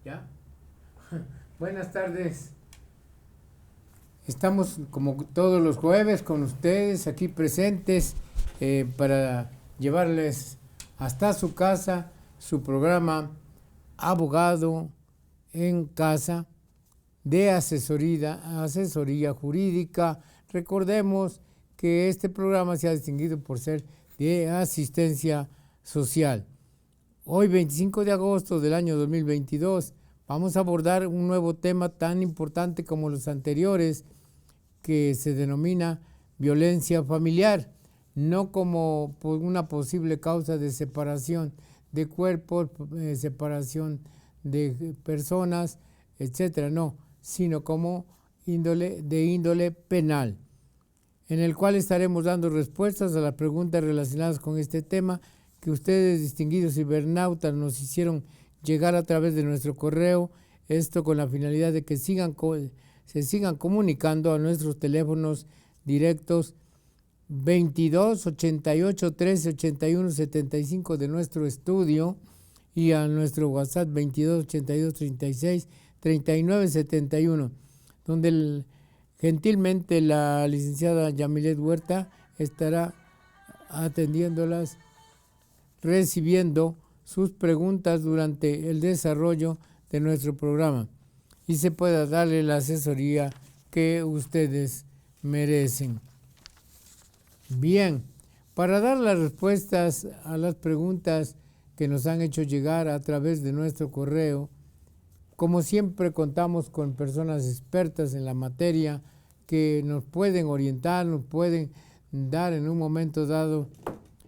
¿Ya? Buenas tardes. Estamos como todos los jueves con ustedes aquí presentes para llevarles hasta su casa su programa Abogado en Casa de asesoría jurídica. Recordemos que este programa se ha distinguido por ser de asistencia social. Hoy, 25 de agosto del año 2022, vamos a abordar un nuevo tema tan importante como los anteriores, que se denomina violencia familiar, no como una posible causa de separación de cuerpos, separación de personas, etcétera, no, sino como de índole penal, en el cual estaremos dando respuestas a las preguntas relacionadas con este tema que ustedes, distinguidos cibernautas, nos hicieron llegar a través de nuestro correo, esto con la finalidad de que se sigan comunicando a nuestros teléfonos directos 22 88 13 81 75 de nuestro estudio y a nuestro WhatsApp 22 82 36 39 71, donde gentilmente la licenciada Yamilet Huerta estará atendiéndolas, recibiendo sus preguntas durante el desarrollo de nuestro programa y se pueda darle la asesoría que ustedes merecen. Bien, para dar las respuestas a las preguntas que nos han hecho llegar a través de nuestro correo, como siempre contamos con personas expertas en la materia que nos pueden orientar, nos pueden dar en un momento dado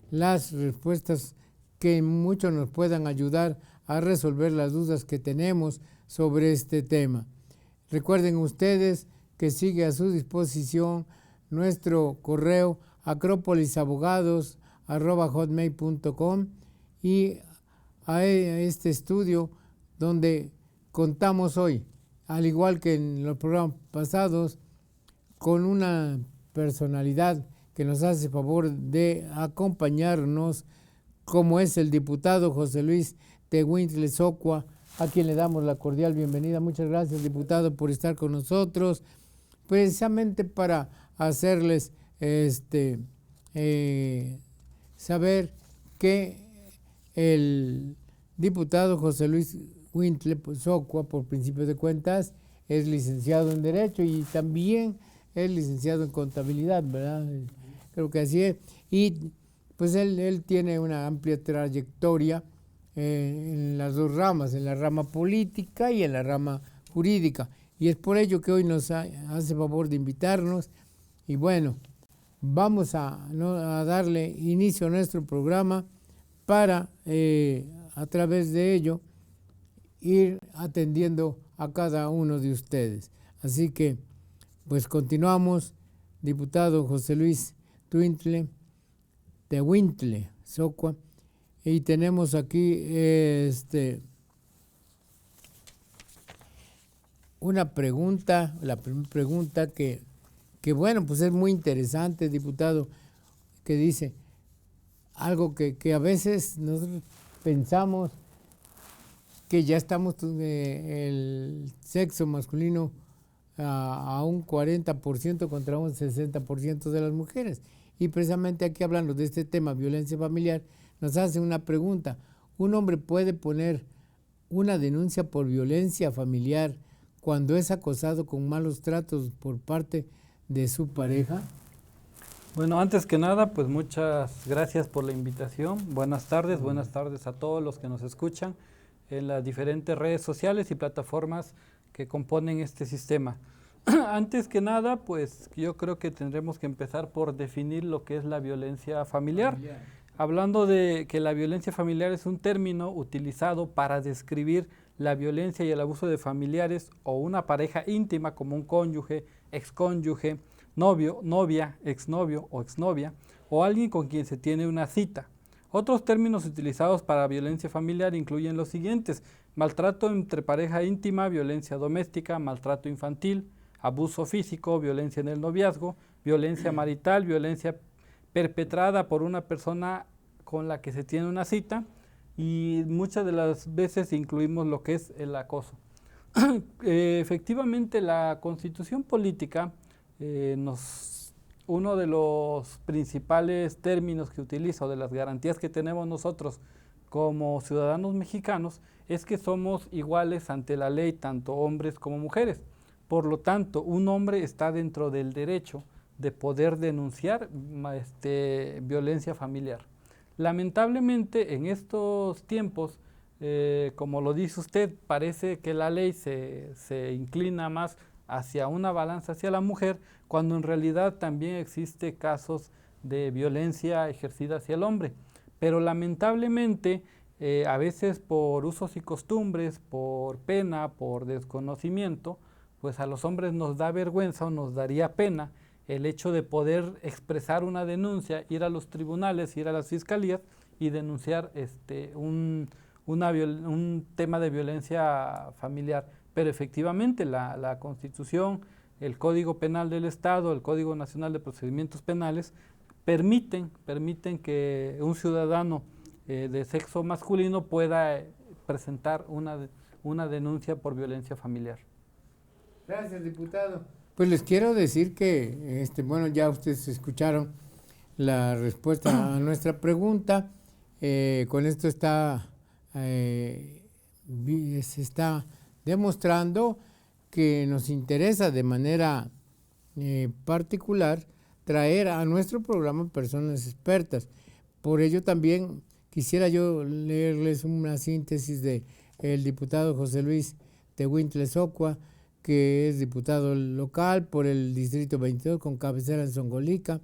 las respuestas que mucho nos puedan ayudar a resolver las dudas que tenemos sobre este tema. Recuerden ustedes que sigue a su disposición nuestro correo acropolisabogados@hotmail.com y a este estudio donde contamos hoy, al igual que en los programas pasados, con una personalidad que nos hace favor de acompañarnos, como es el diputado José Luis Tehuintle Socua, a quien le damos la cordial bienvenida. Muchas gracias, diputado, por estar con nosotros, precisamente para hacerles saber que el diputado José Luis Tehuintle Socua, por principio de cuentas, es licenciado en Derecho y también es licenciado en Contabilidad, ¿verdad? Creo que así es. Y pues él tiene una amplia trayectoria en las dos ramas, en la rama política y en la rama jurídica. Y es por ello que hoy nos hace favor de invitarnos. Y bueno, vamos a darle inicio a nuestro programa para, a través de ello, ir atendiendo a cada uno de ustedes. Así que, pues continuamos, diputado José Luis Tehuintle Socua, y tenemos aquí una pregunta, la primera pregunta que bueno, pues es muy interesante, diputado, que dice algo que a veces nosotros pensamos que ya estamos el sexo masculino a un 40% contra un 60% de las mujeres. Y precisamente aquí, hablando de este tema, violencia familiar, nos hace una pregunta. ¿Un hombre puede poner una denuncia por violencia familiar cuando es acosado con malos tratos por parte de su pareja? Bueno, antes que nada, pues muchas gracias por la invitación. Buenas tardes a todos los que nos escuchan en las diferentes redes sociales y plataformas que componen este sistema. Antes que nada, pues yo creo que tendremos que empezar por definir lo que es la violencia familiar. Hablando de que la violencia familiar es un término utilizado para describir la violencia y el abuso de familiares o una pareja íntima como un cónyuge, excónyuge, novio, novia, exnovio o exnovia, o alguien con quien se tiene una cita. Otros términos utilizados para violencia familiar incluyen los siguientes: maltrato entre pareja íntima, violencia doméstica, maltrato infantil, abuso físico, violencia en el noviazgo, violencia marital, violencia perpetrada por una persona con la que se tiene una cita, y muchas de las veces incluimos lo que es el acoso. Efectivamente, la Constitución política uno de los principales términos que utiliza o de las garantías que tenemos nosotros como ciudadanos mexicanos es que somos iguales ante la ley, tanto hombres como mujeres. Por lo tanto, un hombre está dentro del derecho de poder denunciar violencia familiar. Lamentablemente, en estos tiempos, como lo dice usted, parece que la ley se inclina más hacia una balanza hacia la mujer, cuando en realidad también existe casos de violencia ejercida hacia el hombre. Pero lamentablemente, a veces por usos y costumbres, por pena, por desconocimiento, pues a los hombres nos da vergüenza o nos daría pena el hecho de poder expresar una denuncia, ir a los tribunales, ir a las fiscalías y denunciar un tema de violencia familiar. Pero efectivamente la Constitución, el Código Penal del Estado, el Código Nacional de Procedimientos Penales permiten que un ciudadano de sexo masculino pueda presentar una denuncia por violencia familiar. Gracias, diputado. Pues les quiero decir que, bueno, ya ustedes escucharon la respuesta a nuestra pregunta. Con esto se está demostrando que nos interesa de manera particular traer a nuestro programa personas expertas. Por ello también quisiera yo leerles una síntesis de el diputado José Luis Tehuintla Socua, que es diputado local por el Distrito 22 con cabecera en Zongolica,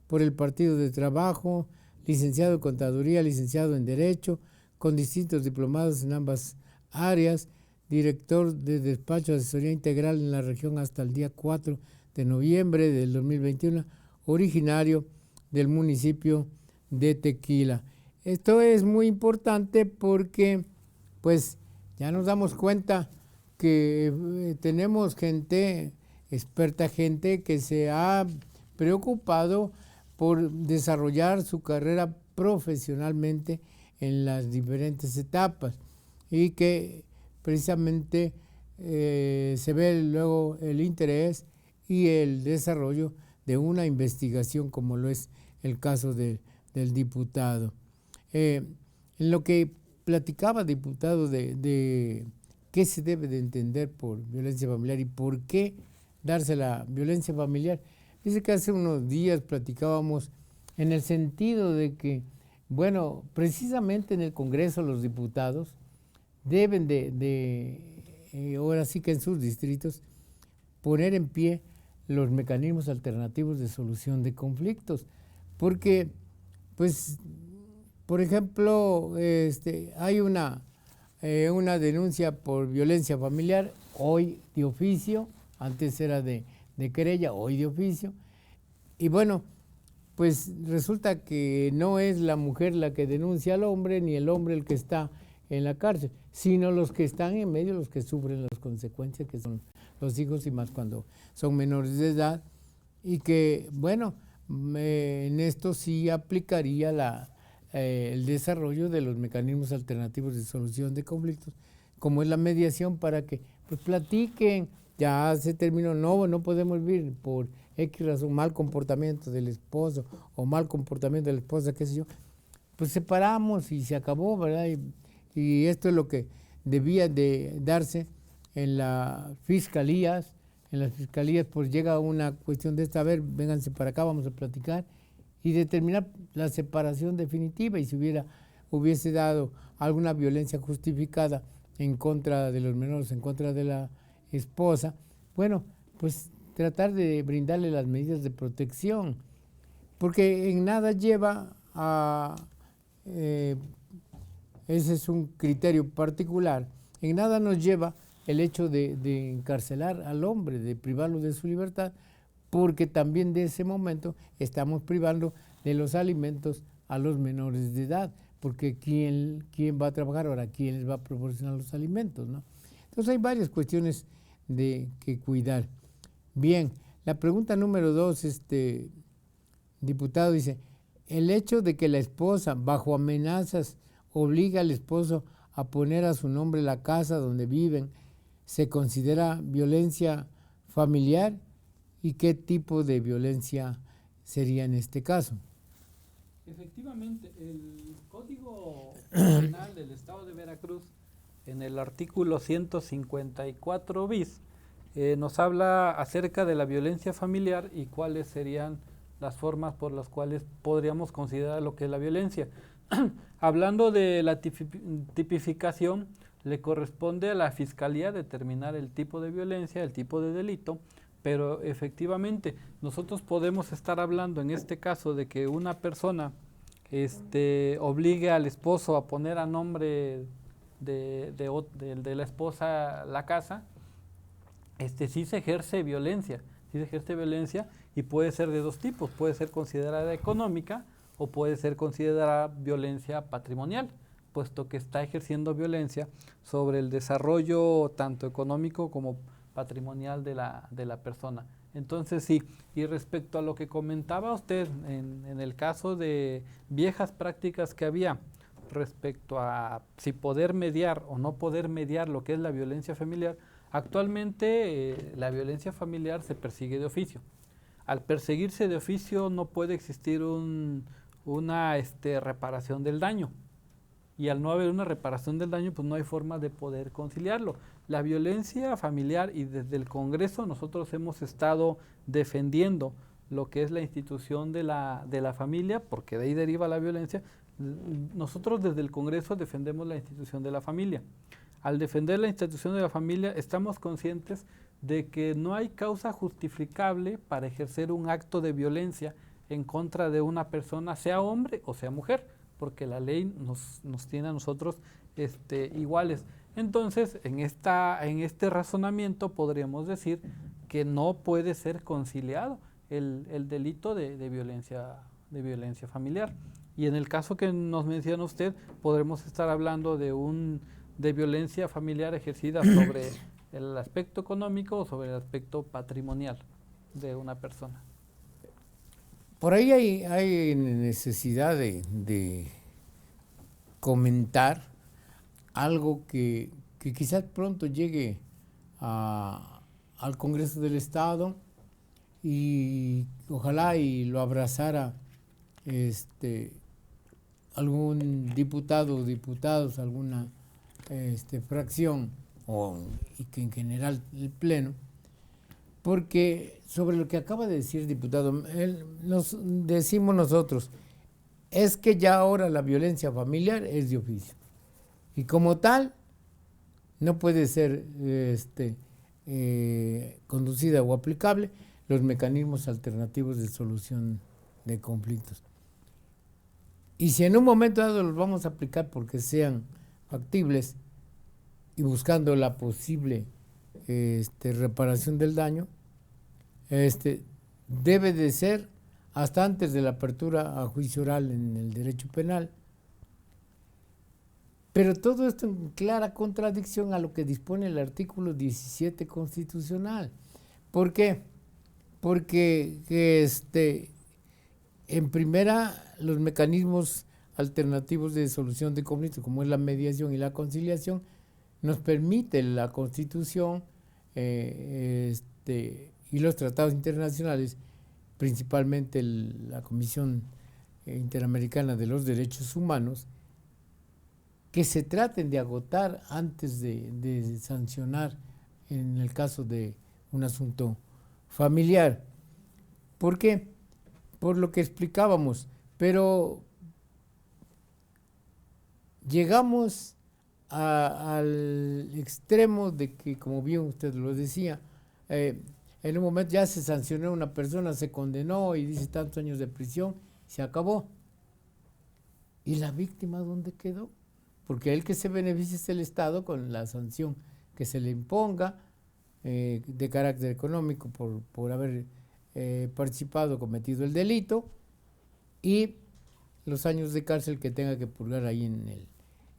por el Partido de Trabajo, licenciado en Contaduría, licenciado en Derecho, con distintos diplomados en ambas áreas, director de despacho de asesoría integral en la región hasta el día 4 de noviembre del 2021, originario del municipio de Tequila. Esto es muy importante porque pues ya nos damos cuenta que tenemos gente experta, gente que se ha preocupado por desarrollar su carrera profesionalmente en las diferentes etapas y que precisamente se ve luego el interés y el desarrollo de una investigación como lo es el caso del diputado. En lo que platicaba, diputado, de qué se debe de entender por violencia familiar y por qué darse la violencia familiar. Dice que hace unos días platicábamos en el sentido de que, bueno, precisamente en el Congreso los diputados deben ahora sí que en sus distritos, poner en pie los mecanismos alternativos de solución de conflictos. Porque, pues, por ejemplo, hay una denuncia por violencia familiar, hoy de oficio, antes era de querella, hoy de oficio, y bueno, pues resulta que no es la mujer la que denuncia al hombre, ni el hombre el que está en la cárcel, sino los que están en medio, los que sufren las consecuencias, que son los hijos y más cuando son menores de edad, y que, bueno, en esto sí aplicaría el desarrollo de los mecanismos alternativos de solución de conflictos, como es la mediación, para que pues platiquen, ya se terminó, no podemos vivir por X razón, mal comportamiento del esposo o mal comportamiento de la esposa, qué sé yo, pues separamos y se acabó, ¿verdad? Y esto es lo que debía de darse en las fiscalías. En las fiscalías pues llega una cuestión de esta, a ver, vénganse para acá, vamos a platicar y determinar la separación definitiva, y si hubiese dado alguna violencia justificada en contra de los menores, en contra de la esposa, bueno, pues tratar de brindarle las medidas de protección, porque en nada lleva a, ese es un criterio particular, en nada nos lleva el hecho de encarcelar al hombre, de privarlo de su libertad, porque también de ese momento estamos privando de los alimentos a los menores de edad, porque ¿quién va a trabajar ahora? ¿Quién les va a proporcionar los alimentos, no? Entonces hay varias cuestiones que cuidar. Bien, la pregunta número 2, diputado, dice, el hecho de que la esposa, bajo amenazas obliga al esposo a poner a su nombre la casa donde viven, ¿se considera violencia familiar? ¿Y qué tipo de violencia sería en este caso? Efectivamente, el Código Penal del Estado de Veracruz, en el artículo 154 bis, nos habla acerca de la violencia familiar y cuáles serían las formas por las cuales podríamos considerar lo que es la violencia. Hablando de la tipificación, le corresponde a la Fiscalía determinar el tipo de violencia, el tipo de delito, pero efectivamente nosotros podemos estar hablando en este caso de que una persona obligue al esposo a poner a nombre de la esposa la casa. Sí se ejerce violencia, y puede ser de dos tipos, puede ser considerada económica o puede ser considerada violencia patrimonial, puesto que está ejerciendo violencia sobre el desarrollo tanto económico como patrimonial de la persona. Entonces sí, y respecto a lo que comentaba usted en el caso de viejas prácticas que había respecto a si poder mediar o no poder mediar lo que es la violencia familiar, actualmente la violencia familiar se persigue de oficio. Al perseguirse de oficio no puede existir una reparación del daño. Y al no haber una reparación del daño, pues no hay forma de poder conciliarlo. La violencia familiar, y desde el Congreso nosotros hemos estado defendiendo lo que es la institución de la familia, porque de ahí deriva la violencia. Nosotros desde el Congreso defendemos la institución de la familia. Al defender la institución de la familia, estamos conscientes de que no hay causa justificable para ejercer un acto de violencia en contra de una persona, sea hombre o sea mujer, porque la ley nos tiene a nosotros iguales. Entonces, en este razonamiento podríamos decir que no puede ser conciliado el delito de violencia familiar. Y en el caso que nos menciona usted, podremos estar hablando de violencia familiar ejercida sobre el aspecto económico o sobre el aspecto patrimonial de una persona. Por ahí hay necesidad de comentar algo que quizás pronto llegue al Congreso del Estado y ojalá y lo abrazara algún diputado o diputados, alguna fracción y que en general el Pleno, porque sobre lo que acaba de decir diputado, nos decimos nosotros, es que ya ahora la violencia familiar es de oficio y como tal no puede ser conducida o aplicable los mecanismos alternativos de solución de conflictos. Y si en un momento dado los vamos a aplicar porque sean factibles y buscando la posible reparación del daño, debe de ser hasta antes de la apertura a juicio oral en el derecho penal. Pero todo esto en clara contradicción a lo que dispone el artículo 17 constitucional. ¿Por qué? Porque en primera, los mecanismos alternativos de solución de conflictos, como es la mediación y la conciliación, nos permite la Constitución y los tratados internacionales, principalmente la Comisión Interamericana de los Derechos Humanos, que se traten de agotar antes de sancionar en el caso de un asunto familiar. ¿Por qué? Por lo que explicábamos, pero llegamos al extremo de que, como bien usted lo decía, en un momento ya se sancionó a una persona, se condenó y dice tantos años de prisión, se acabó. ¿Y la víctima dónde quedó? Porque el que se beneficia es el Estado con la sanción que se le imponga de carácter económico por haber participado, cometido el delito, y los años de cárcel que tenga que purgar ahí en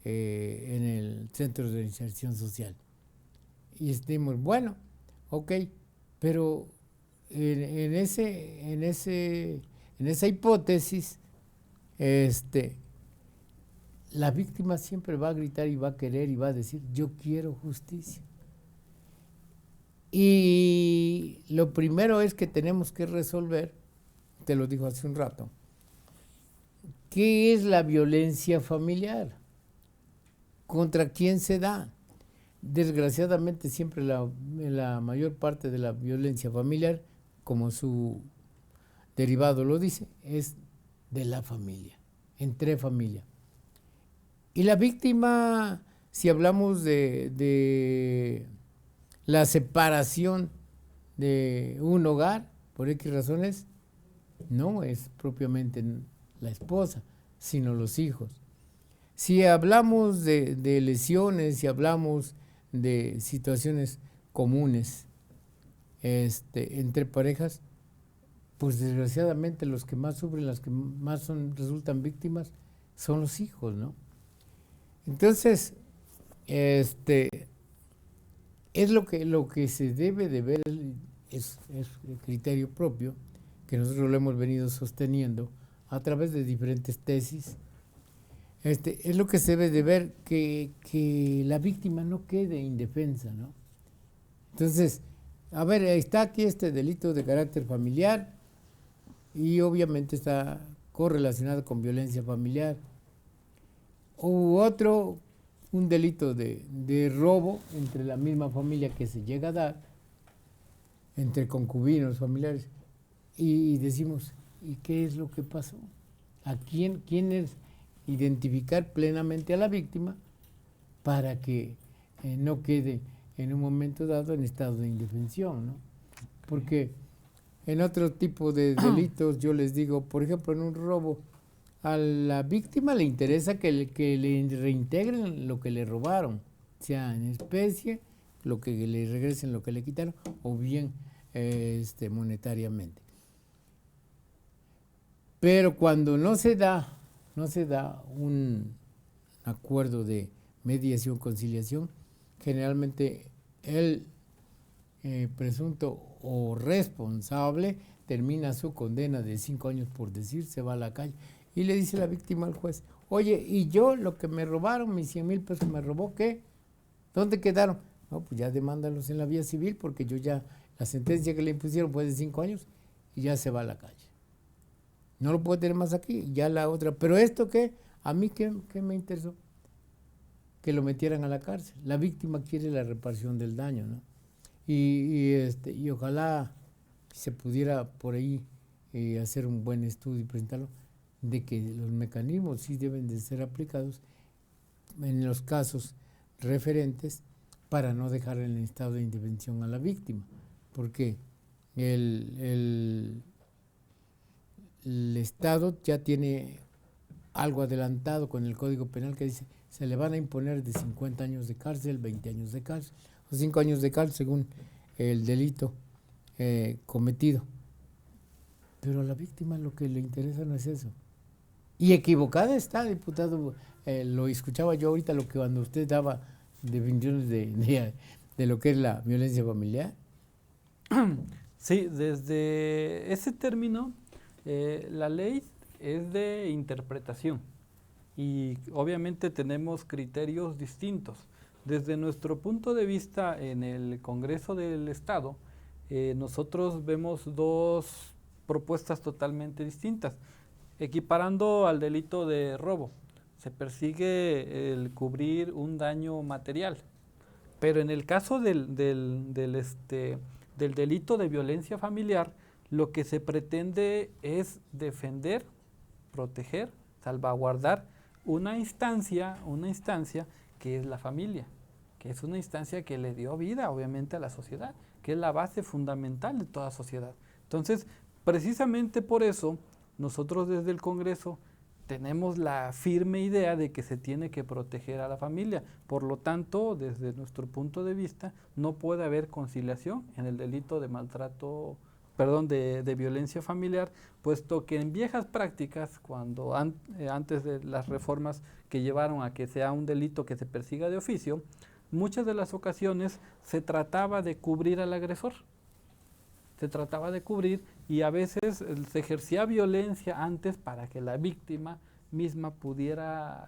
el Centro de Inserción Social. Y decimos, bueno, ok, pero en esa hipótesis, la víctima siempre va a gritar y va a querer y va a decir, yo quiero justicia. Y lo primero es que tenemos que resolver, te lo dijo hace un rato, ¿qué es la violencia familiar? ¿Contra quién se da? Desgraciadamente siempre la mayor parte de la violencia familiar, como su derivado lo dice, es de la familia, entre familia. Y la víctima, si hablamos de la separación de un hogar, por X razones, no es propiamente la esposa, sino los hijos. Si hablamos de lesiones, si hablamos de situaciones comunes entre parejas, pues desgraciadamente los que más sufren, las que más resultan víctimas, son los hijos, ¿no? Entonces, es lo que se debe de ver, es el criterio propio, que nosotros lo hemos venido sosteniendo a través de diferentes tesis. Es lo que se debe de ver, que la víctima no quede indefensa, ¿no? Entonces, a ver, está aquí este delito de carácter familiar y obviamente está correlacionado con violencia familiar. U otro, un delito de robo entre la misma familia que se llega a dar, entre concubinos familiares, y decimos, ¿y qué es lo que pasó? ¿A quién es? Identificar plenamente a la víctima para que no quede en un momento dado en estado de indefensión, ¿no? Porque en otro tipo de delitos, yo les digo, por ejemplo, en un robo, a la víctima le interesa que le reintegren lo que le robaron, sea en especie, lo que le regresen lo que le quitaron, o bien monetariamente. Pero cuando no se da un acuerdo de mediación, conciliación, generalmente el presunto o responsable termina su condena de 5 años por decir, se va a la calle y le dice la víctima al juez, oye, y yo lo que me robaron, mis 100,000 pesos me robó, ¿qué? ¿Dónde quedaron? No, pues ya demándalos en la vía civil porque yo ya, la sentencia que le impusieron fue de 5 años y ya se va a la calle. No lo puedo tener más aquí, ya la otra. ¿Pero esto qué? ¿A mí qué me interesó? Que lo metieran a la cárcel. La víctima quiere la reparación del daño, ¿no? Y ojalá se pudiera por ahí hacer un buen estudio y presentarlo, de que los mecanismos sí deben de ser aplicados en los casos referentes para no dejar en estado de indefensión a la víctima. Porque el Estado ya tiene algo adelantado con el Código Penal que dice se le van a imponer de 50 años de cárcel, 20 años de cárcel, o 5 años de cárcel según el delito cometido. Pero a la víctima lo que le interesa no es eso. Y equivocada está, diputado, lo escuchaba yo ahorita, lo que cuando usted daba definiciones de lo que es la violencia familiar. Sí, desde ese término, la ley es de interpretación y obviamente tenemos criterios distintos. Desde nuestro punto de vista en el Congreso del Estado, nosotros vemos dos propuestas totalmente distintas. Equiparando al delito de robo, se persigue el cubrir un daño material, pero en el caso del delito de violencia familiar, lo que se pretende es defender, proteger, salvaguardar una instancia que es la familia, que es una instancia que le dio vida obviamente a la sociedad, que es la base fundamental de toda sociedad. Entonces, precisamente por eso, nosotros desde el Congreso tenemos la firme idea de que se tiene que proteger a la familia. Por lo tanto, desde nuestro punto de vista, no puede haber conciliación en el delito de maltrato, de violencia familiar, puesto que en viejas prácticas, cuando antes de las reformas que llevaron a que sea un delito que se persiga de oficio, muchas de las ocasiones se trataba de cubrir al agresor. Se trataba de cubrir y a veces se ejercía violencia antes para que la víctima misma pudiera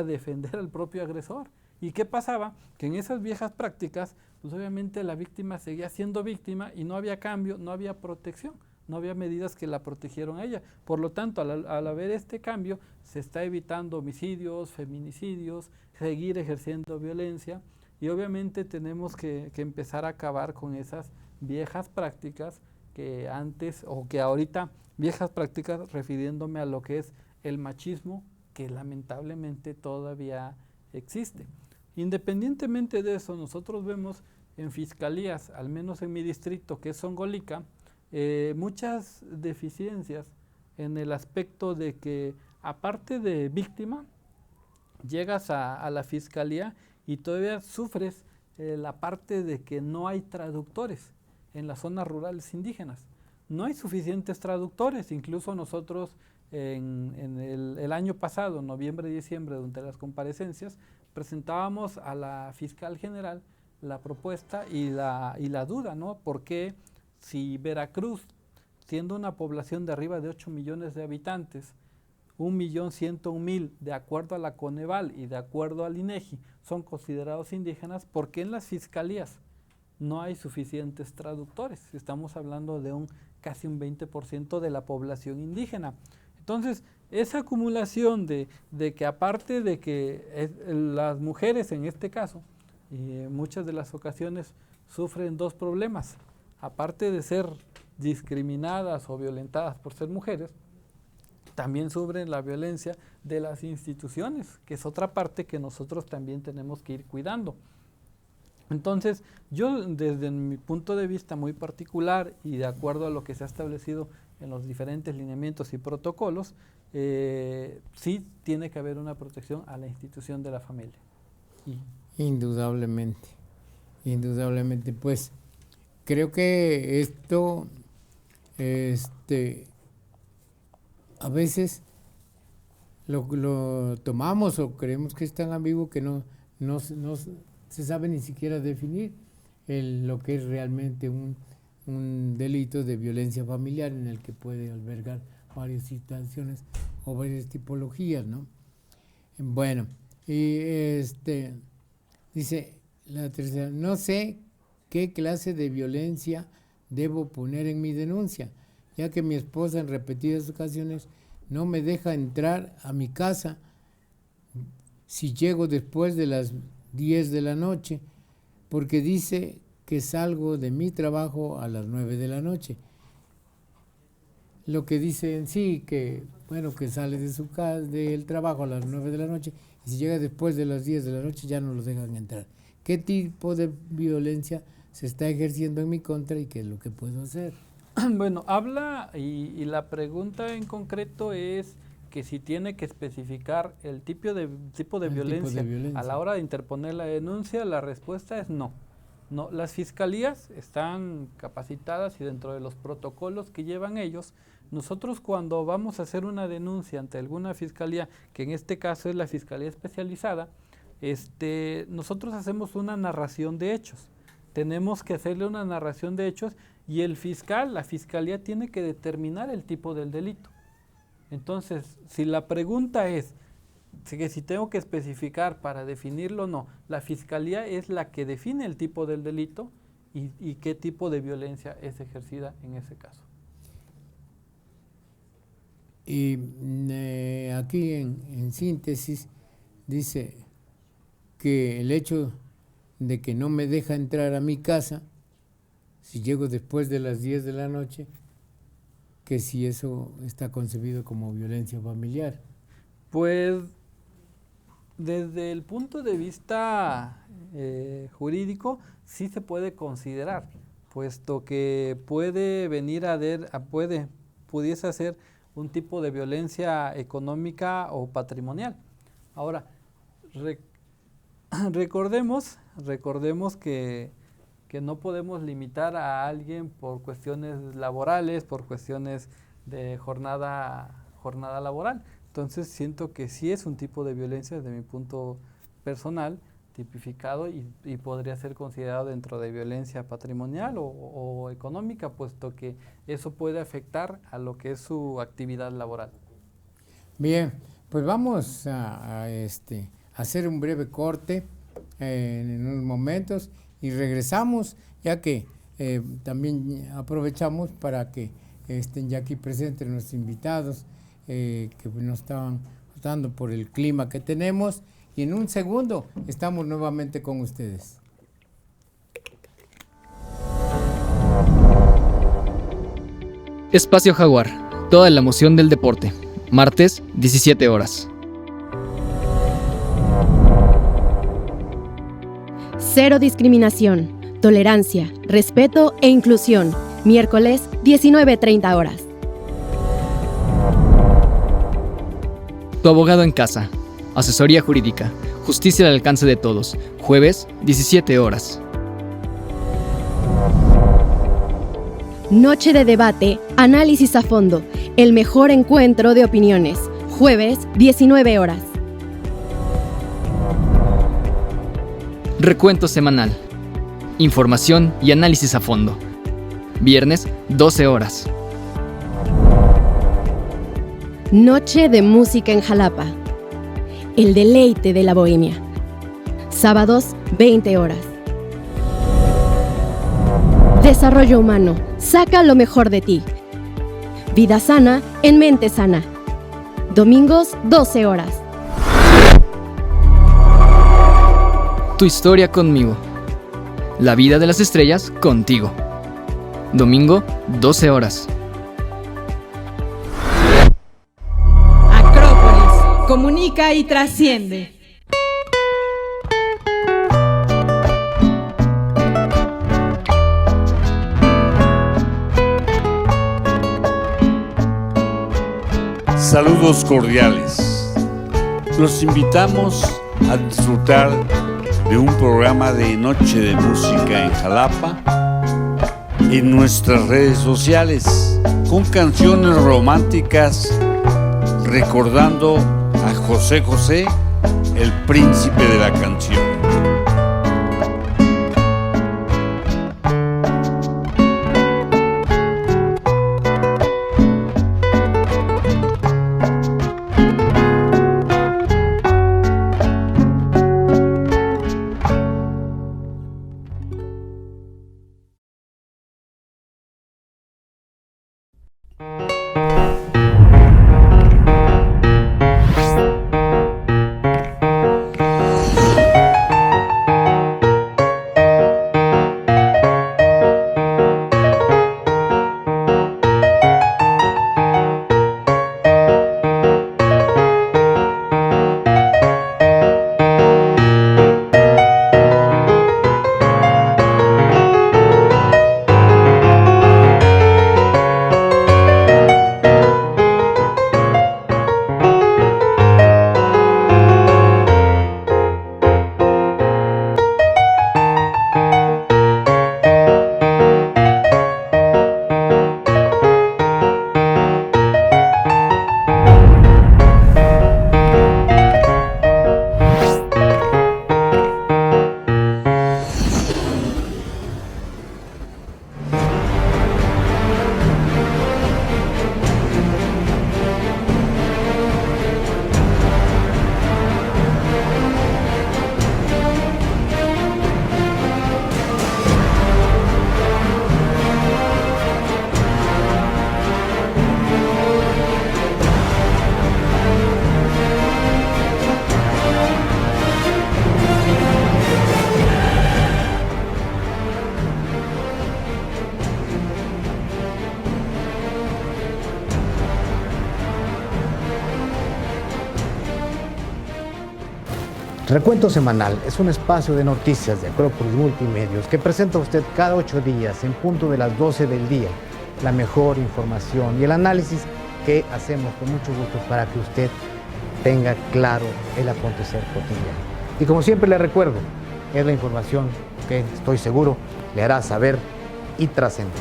defender al propio agresor. ¿Y qué pasaba? Que en esas viejas prácticas, pues obviamente la víctima seguía siendo víctima y no había cambio, no había protección, no había medidas que la protegieran a ella. Por lo tanto, al haber este cambio, se está evitando homicidios, feminicidios, seguir ejerciendo violencia, y obviamente tenemos que empezar a acabar con esas viejas prácticas que antes, o que ahorita, viejas prácticas refiriéndome a lo que es el machismo, que lamentablemente todavía existe. Independientemente de eso, nosotros vemos en fiscalías, al menos en mi distrito, que es Zongolica, muchas deficiencias en el aspecto de que, aparte de víctima, llegas a la fiscalía y todavía sufres la parte de que no hay traductores en las zonas rurales indígenas. No hay suficientes traductores, incluso nosotros en el año pasado, noviembre y diciembre, durante las comparecencias, presentábamos a la fiscal general la propuesta y la duda, ¿no? Porque si Veracruz, siendo una población de arriba de 8 millones de habitantes, 1.101.000 de acuerdo a la Coneval y de acuerdo al INEGI son considerados indígenas, ¿por qué en las fiscalías no hay suficientes traductores? Estamos hablando de casi un 20% de la población indígena. Entonces, esa acumulación de que, aparte de que las mujeres en este caso, muchas de las ocasiones sufren dos problemas, aparte de ser discriminadas o violentadas por ser mujeres, también sufren la violencia de las instituciones, que es otra parte que nosotros también tenemos que ir cuidando. Entonces, yo desde mi punto de vista muy particular y de acuerdo a lo que se ha establecido en los diferentes lineamientos y protocolos, sí tiene que haber una protección a la institución de la familia. Indudablemente, indudablemente. Pues creo que esto, a veces lo tomamos o creemos que es tan ambiguo que no se sabe ni siquiera definir lo que es realmente un delito de violencia familiar, en el que puede albergar varias situaciones o varias tipologías, ¿no? Bueno, y dice la tercera: no sé qué clase de violencia debo poner en mi denuncia, ya que mi esposa en repetidas ocasiones no me deja entrar a mi casa si llego después de las 10 de la noche, porque dice que salgo de mi trabajo a las 9 de la noche. Lo que dice en sí, que bueno, que sale de su casa, del trabajo a las 9 de la noche, y si llega después de las 10 de la noche ya no los dejan entrar. ¿Qué tipo de violencia se está ejerciendo en mi contra y qué es lo que puedo hacer? Bueno, habla y la pregunta en concreto es que si tiene que especificar el tipo de violencia a la hora de interponer la denuncia. La respuesta es no. No, las fiscalías están capacitadas y dentro de los protocolos que llevan ellos, nosotros cuando vamos a hacer una denuncia ante alguna fiscalía, que en este caso es la fiscalía especializada, nosotros hacemos una narración de hechos. Tenemos que hacerle una narración de hechos y la fiscalía tiene que determinar el tipo del delito. Entonces, si la pregunta es que si tengo que especificar para definirlo o no, la fiscalía es la que define el tipo del delito y qué tipo de violencia es ejercida en ese caso. Y aquí en síntesis dice que el hecho de que no me deja entrar a mi casa si llego después de las 10 de la noche, que si eso está concebido como violencia familiar. Pues desde el punto de vista jurídico sí se puede considerar, puesto que puede venir pudiese ser un tipo de violencia económica o patrimonial. Ahora, recordemos que no podemos limitar a alguien por cuestiones laborales, por cuestiones de jornada laboral. Entonces siento que sí es un tipo de violencia desde mi punto personal, tipificado y podría ser considerado dentro de violencia patrimonial o económica, puesto que eso puede afectar a lo que es su actividad laboral. Bien, pues vamos a hacer un breve corte en unos momentos y regresamos, ya que también aprovechamos para que estén ya aquí presentes nuestros invitados que nos estaban dando por el clima que tenemos, y en un segundo estamos nuevamente con ustedes. Espacio Jaguar, toda la emoción del deporte. Martes, 17 horas. Cero discriminación, tolerancia, respeto e inclusión. Miércoles, 19:30 horas. Tu abogado en casa. Asesoría jurídica. Justicia al alcance de todos. Jueves, 17 horas. Noche de debate, análisis a fondo. El mejor encuentro de opiniones. Jueves, 19 horas. Recuento semanal. Información y análisis a fondo. Viernes, 12 horas. Noche de música en Jalapa. El deleite de la bohemia. Sábados, 20 horas. Desarrollo humano. Saca lo mejor de ti. Vida sana en mente sana. Domingos, 12 horas. Tu historia conmigo. La vida de las estrellas contigo. Domingo, 12 horas. Acrópolis, comunica y trasciende. Saludos cordiales. Los invitamos a disfrutar de un programa de Noche de Música en Jalapa en nuestras redes sociales con canciones románticas recordando a José José, el príncipe de la canción. Recuento Semanal es un espacio de noticias de Acrópolis Multimedios que presenta a usted cada 8 días en punto de las 12 del día la mejor información y el análisis que hacemos con mucho gusto para que usted tenga claro el acontecer cotidiano. Y como siempre le recuerdo, es la información que estoy seguro le hará saber y trascender.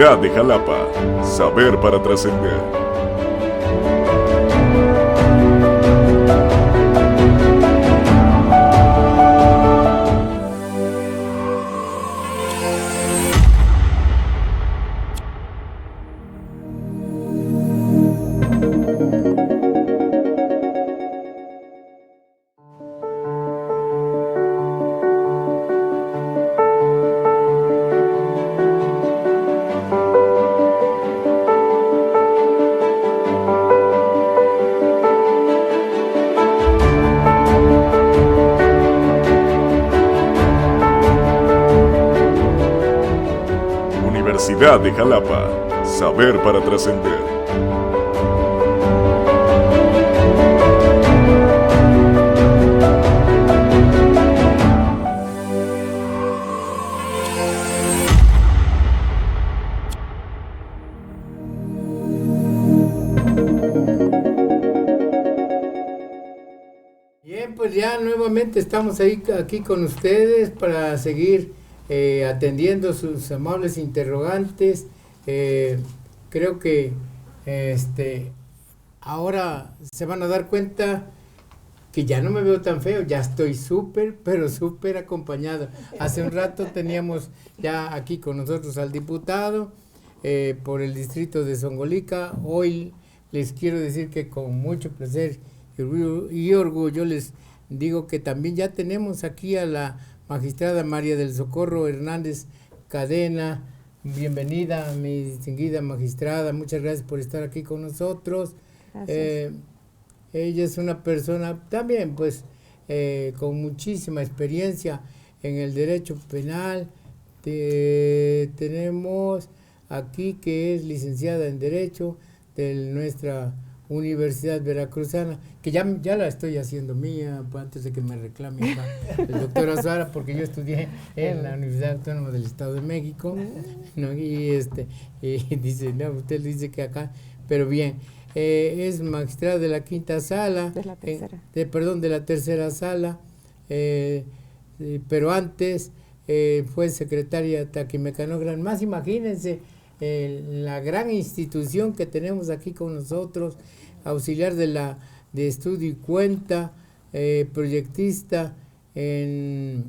Universidad de Jalapa. Saber para trascender. Universidad de Jalapa. Saber para trascender. Bien, pues ya nuevamente estamos aquí con ustedes para seguir atendiendo sus amables interrogantes. Creo que ahora se van a dar cuenta que ya no me veo tan feo, ya estoy súper, pero súper acompañado. Hace un rato teníamos ya aquí con nosotros al diputado por el distrito de Zongolica. Hoy les quiero decir que con mucho placer y orgullo les digo que también ya tenemos aquí a la magistrada María del Socorro Hernández Cadena. Bienvenida, mi distinguida magistrada, muchas gracias por estar aquí con nosotros. Ella es una persona también pues con muchísima experiencia en el derecho penal. Tenemos aquí que es licenciada en Derecho de nuestra Universidad Veracruzana, que ya la estoy haciendo mía, pues, antes de que me reclame el doctor Azuara, porque yo estudié en la Universidad Autónoma del Estado de México, ¿no? Y dice, no, usted dice que acá, pero bien, es magistrada de la quinta sala, de la tercera, de la tercera sala, pero antes fue secretaria taquimecanógrafa. Más imagínense la gran institución que tenemos aquí con nosotros, auxiliar de estudio y cuenta, proyectista en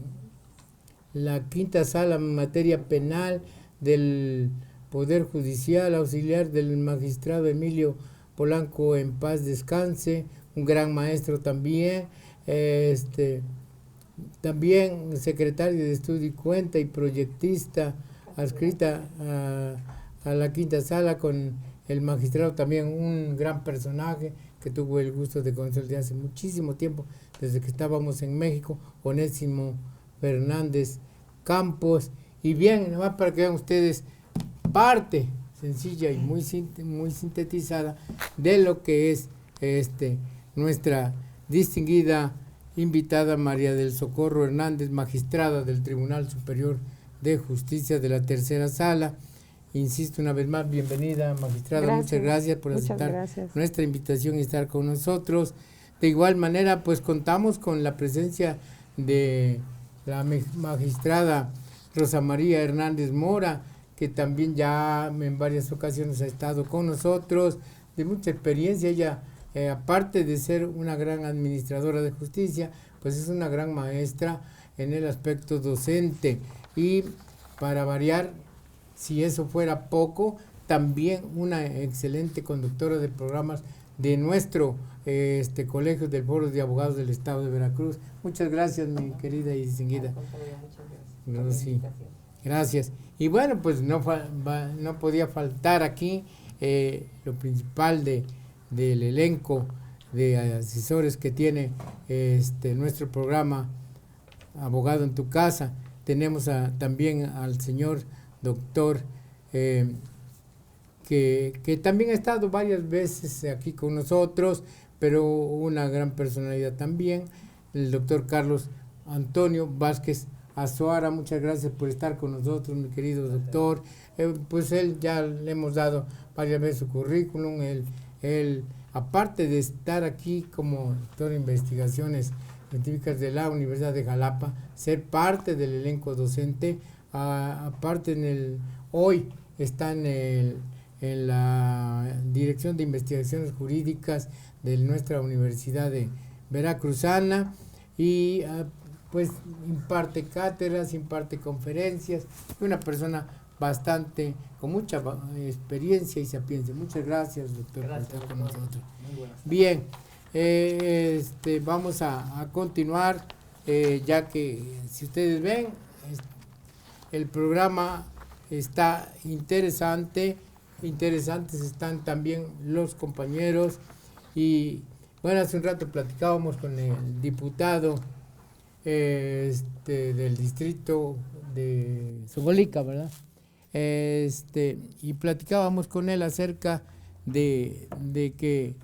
la quinta sala en materia penal del Poder Judicial, auxiliar del magistrado Emilio Polanco, en paz descanse, un gran maestro también, también secretario de estudio y cuenta y proyectista, adscrita a la quinta sala con el magistrado también, un gran personaje que tuvo el gusto de conocer de hace muchísimo tiempo, desde que estábamos en México, Onésimo Fernández Campos. Y bien, nomás para que vean ustedes parte sencilla y muy sintetizada de lo que es nuestra distinguida invitada María del Socorro Hernández, magistrada del Tribunal Superior de Justicia de la tercera sala. Insisto una vez más, bienvenida, magistrada, gracias. Muchas gracias por aceptar nuestra invitación y estar con nosotros. De igual manera, pues contamos con la presencia de la magistrada Rosa María Hernández Mora, que también ya en varias ocasiones ha estado con nosotros, de mucha experiencia. Ella, aparte de ser una gran administradora de justicia, pues es una gran maestra en el aspecto docente. Y para variar, si eso fuera poco, también una excelente conductora de programas de nuestro colegio del Foro de Abogados del Estado de Veracruz. Muchas gracias, mi querida y distinguida. No, sí. Gracias. Y bueno, pues no podía faltar aquí lo principal del elenco de asesores que tiene nuestro programa Abogado en tu Casa. Tenemos también al señor doctor que también ha estado varias veces aquí con nosotros, pero una gran personalidad también, el doctor Carlos Antonio Vázquez Azuara. Muchas gracias por estar con nosotros, mi querido doctor. Pues él ya le hemos dado varias veces su currículum. Él, aparte de estar aquí como doctor de investigaciones científicas de la Universidad de Jalapa, ser parte del elenco docente, aparte hoy está en la Dirección de Investigaciones Jurídicas de nuestra Universidad de Veracruzana y pues imparte cátedras, imparte conferencias, una persona bastante, con mucha experiencia y sapiencia. Muchas gracias, doctor, por estar con nosotros. Bien, vamos a continuar, ya que si ustedes ven, el programa está interesante, interesantes están también los compañeros y bueno, hace un rato platicábamos con el diputado del distrito de Zongolica, ¿verdad? Y platicábamos con él acerca de que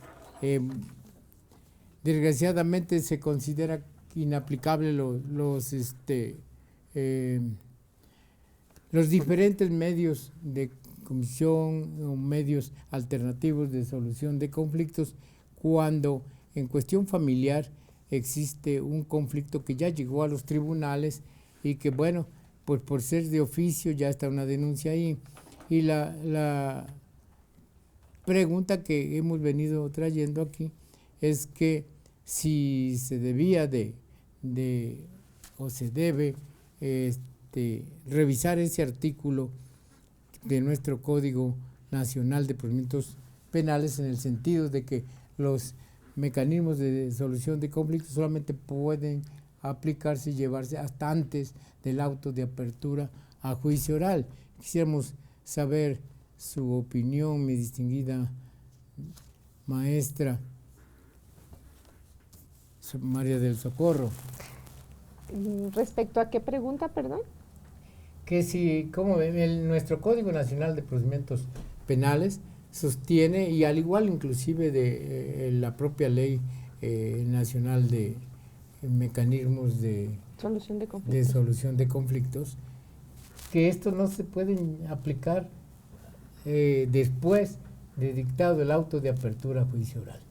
desgraciadamente se considera inaplicable los diferentes medios de comisión o medios alternativos de solución de conflictos cuando en cuestión familiar existe un conflicto que ya llegó a los tribunales y que bueno, pues por ser de oficio ya está una denuncia ahí. Y la pregunta que hemos venido trayendo aquí es que si se debía o se debe revisar ese artículo de nuestro Código Nacional de Procedimientos Penales en el sentido de que los mecanismos de solución de conflictos solamente pueden aplicarse y llevarse hasta antes del auto de apertura a juicio oral. Quisiéramos saber su opinión, mi distinguida maestra María del Socorro. ¿Respecto a qué pregunta, perdón? Que si, como ven, nuestro Código Nacional de Procedimientos Penales sostiene, y al igual inclusive de la propia Ley Nacional de Mecanismos de solución de conflictos, que estos no se pueden aplicar después de dictado el auto de apertura a juicio oral.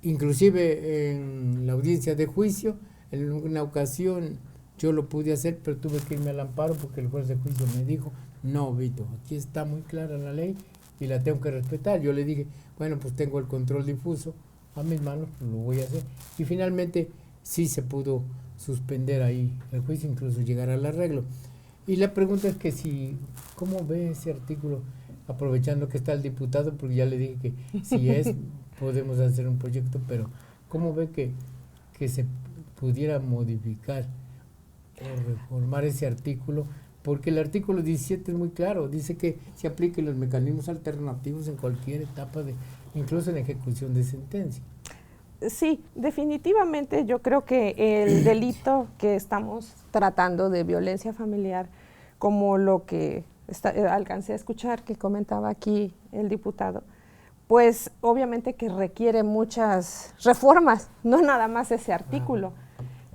Inclusive en la audiencia de juicio, en una ocasión yo lo pude hacer, pero tuve que irme al amparo porque el juez de juicio me dijo, no, Vito, aquí está muy clara la ley y la tengo que respetar. Yo le dije, bueno, pues tengo el control difuso a mis manos, pues lo voy a hacer. Y finalmente sí se pudo suspender ahí el juicio, incluso llegar al arreglo. Y la pregunta es que si, ¿cómo ve ese artículo? Aprovechando que está el diputado, porque ya le dije que si es, podemos hacer un proyecto, pero ¿cómo ve que se pudiera modificar o reformar ese artículo? Porque el artículo 17 es muy claro, dice que se apliquen los mecanismos alternativos en cualquier etapa, incluso en ejecución de sentencia. Sí, definitivamente yo creo que el delito que estamos tratando de violencia familiar, como lo que alcancé a escuchar que comentaba aquí el diputado, pues obviamente que requiere muchas reformas, no nada más ese artículo.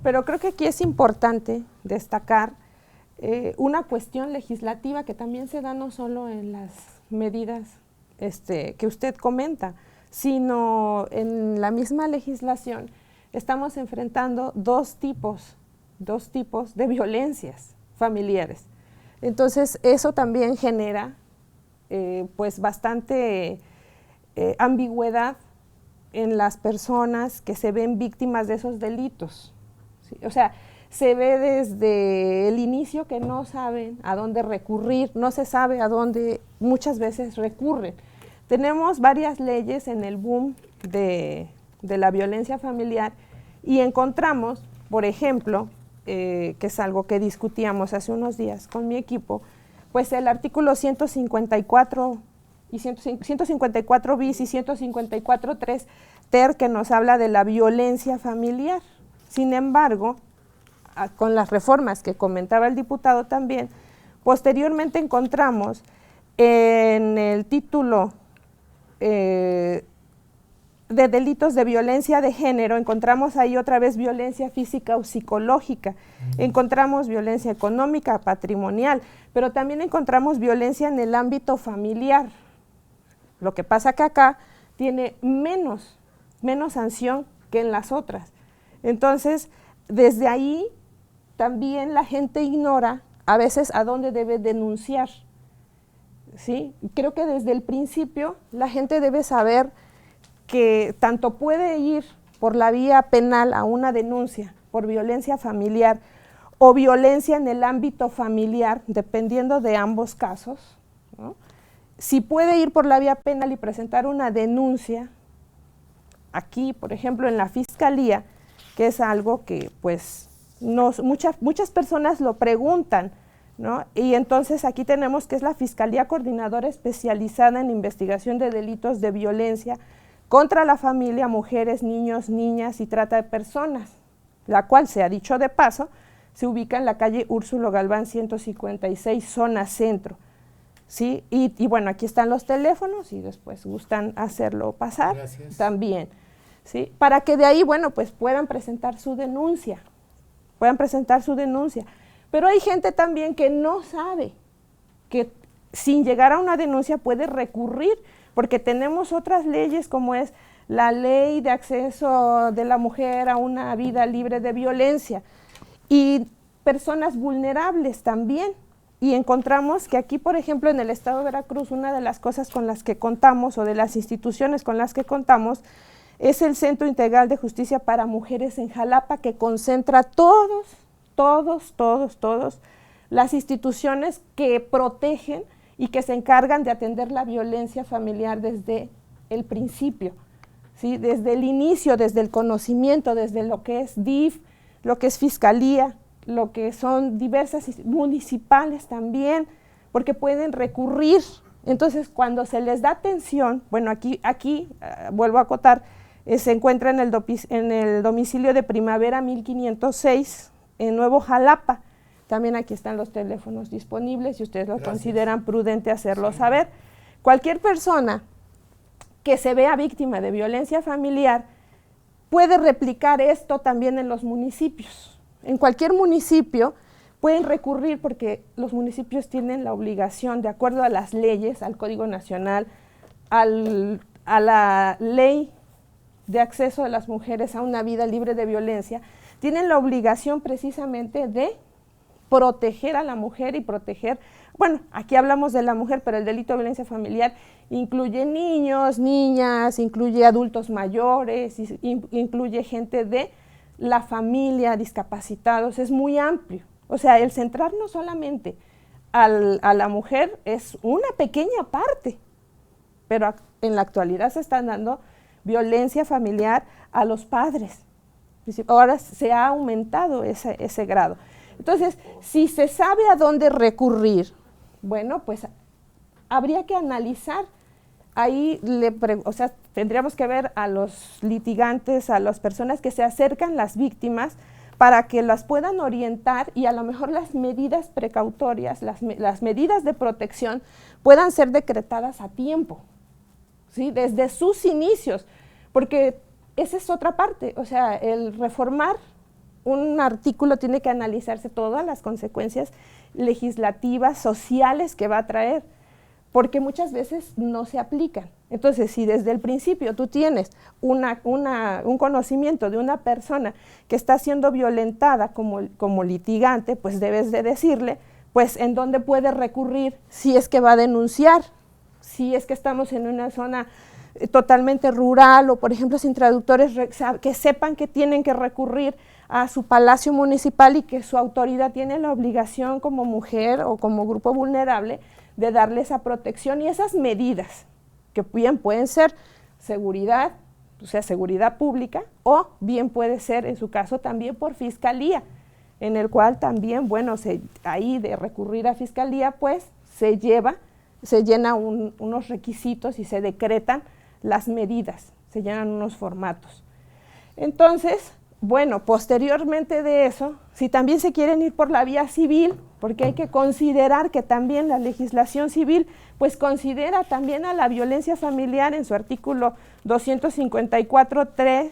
Pero creo que aquí es importante destacar una cuestión legislativa que también se da no solo en las medidas que usted comenta, sino en la misma legislación estamos enfrentando dos tipos de violencias familiares. Entonces eso también genera pues bastante ambigüedad en las personas que se ven víctimas de esos delitos. ¿Sí? O sea, se ve desde el inicio que no saben a dónde recurrir, no se sabe a dónde muchas veces recurren. Tenemos varias leyes en el boom de la violencia familiar y encontramos, por ejemplo, que es algo que discutíamos hace unos días con mi equipo, pues el artículo 154 y 154 bis y 154.3 ter que nos habla de la violencia familiar. Sin embargo, con las reformas que comentaba el diputado también, posteriormente encontramos en el título de delitos de violencia de género, encontramos ahí otra vez violencia física o psicológica, encontramos violencia económica, patrimonial, pero también encontramos violencia en el ámbito familiar. Lo que pasa que acá tiene menos sanción que en las otras. Entonces, desde ahí también la gente ignora a veces a dónde debe denunciar, ¿sí? Creo que desde el principio la gente debe saber que tanto puede ir por la vía penal a una denuncia por violencia familiar o violencia en el ámbito familiar, dependiendo de ambos casos, ¿no? Si puede ir por la vía penal y presentar una denuncia, aquí, por ejemplo, en la Fiscalía, que es algo que pues muchas personas lo preguntan, ¿no? Y entonces aquí tenemos que es la Fiscalía Coordinadora Especializada en Investigación de Delitos de Violencia contra la Familia, Mujeres, Niños, Niñas y Trata de Personas, la cual, se ha dicho de paso, se ubica en la calle Úrsulo Galván 156, zona centro. ¿Sí? Y bueno, aquí están los teléfonos, y después gustan hacerlo pasar. Gracias. También, ¿sí? Para que de ahí, bueno, pues puedan presentar su denuncia, pero hay gente también que no sabe que sin llegar a una denuncia puede recurrir, porque tenemos otras leyes como es la Ley de Acceso de la Mujer a una Vida Libre de Violencia, y personas vulnerables también. Y encontramos que aquí, por ejemplo, en el estado de Veracruz, una de las cosas con las que contamos, o de las instituciones con las que contamos, es el Centro Integral de Justicia para Mujeres en Jalapa, que concentra todas las instituciones que protegen y que se encargan de atender la violencia familiar desde el principio, ¿sí? Desde el inicio, desde el conocimiento, desde lo que es DIF, lo que es Fiscalía, lo que son diversas municipales también, porque pueden recurrir. Entonces, cuando se les da atención, bueno, aquí vuelvo a acotar, se encuentra en el domicilio de Primavera 1506, en Nuevo Jalapa. También aquí están los teléfonos disponibles, si ustedes lo consideran prudente hacerlo saber. Cualquier persona que se vea víctima de violencia familiar puede replicar esto también en los municipios. En cualquier municipio pueden recurrir, porque los municipios tienen la obligación, de acuerdo a las leyes, al Código Nacional, a la Ley de Acceso de las Mujeres a una Vida Libre de Violencia, tienen la obligación precisamente de proteger a la mujer y proteger, bueno, aquí hablamos de la mujer, pero el delito de violencia familiar incluye niños, niñas, incluye adultos mayores, incluye gente de la familia, discapacitados, es muy amplio. O sea, el centrarnos solamente a la mujer es una pequeña parte, pero en la actualidad se están dando violencia familiar a los padres. Ahora se ha aumentado ese grado. Entonces, si se sabe a dónde recurrir, bueno, pues habría que analizar. Ahí, tendríamos que ver a los litigantes, a las personas que se acercan, las víctimas, para que las puedan orientar, y a lo mejor las medidas precautorias, las medidas de protección puedan ser decretadas a tiempo, ¿sí? Desde sus inicios, porque esa es otra parte. O sea, el reformar un artículo tiene que analizarse todas las consecuencias legislativas, sociales que va a traer, porque muchas veces no se aplican. Entonces, si desde el principio tú tienes un conocimiento de una persona que está siendo violentada como litigante, pues debes de decirle, pues, en dónde puede recurrir si es que va a denunciar, si es que estamos en una zona totalmente rural, o por ejemplo sin traductores, que sepan que tienen que recurrir a su palacio municipal, y que su autoridad tiene la obligación como mujer o como grupo vulnerable de darle esa protección y esas medidas, que bien pueden ser seguridad, o sea, seguridad pública, o bien puede ser, en su caso, también por fiscalía, en el cual también, bueno, ahí de recurrir a fiscalía, pues se llena unos requisitos y se decretan las medidas, se llenan unos formatos. Entonces, bueno, posteriormente de eso, si también se quieren ir por la vía civil, porque hay que considerar que también la legislación civil pues considera también a la violencia familiar en su artículo 254 ter,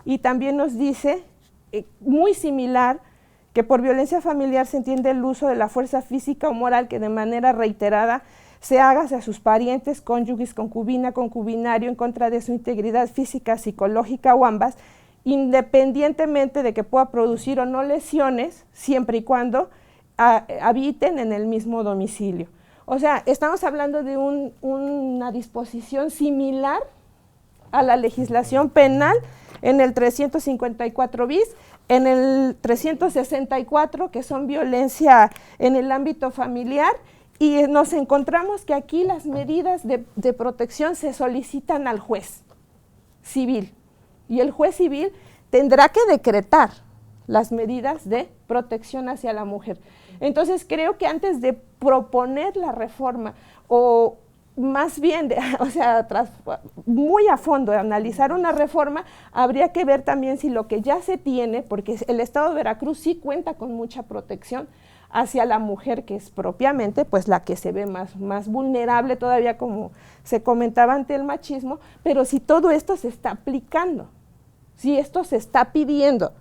y también nos dice, muy similar, que por violencia familiar se entiende el uso de la fuerza física o moral que de manera reiterada se haga hacia sus parientes, cónyuges, concubina, concubinario, en contra de su integridad física, psicológica o ambas, independientemente de que pueda producir o no lesiones, siempre y cuando habiten en el mismo domicilio. O sea, estamos hablando de una disposición similar a la legislación penal en el 354 bis, en el 364, que son violencia en el ámbito familiar, y nos encontramos que aquí las medidas de protección se solicitan al juez civil, y el juez civil tendrá que decretar las medidas de protección hacia la mujer. Entonces creo que antes de proponer la reforma, o más bien, muy a fondo de analizar una reforma, habría que ver también si lo que ya se tiene, porque el Estado de Veracruz sí cuenta con mucha protección hacia la mujer, que es propiamente pues la que se ve más vulnerable todavía, como se comentaba, ante el machismo, pero si todo esto se está aplicando, si esto se está pidiendo,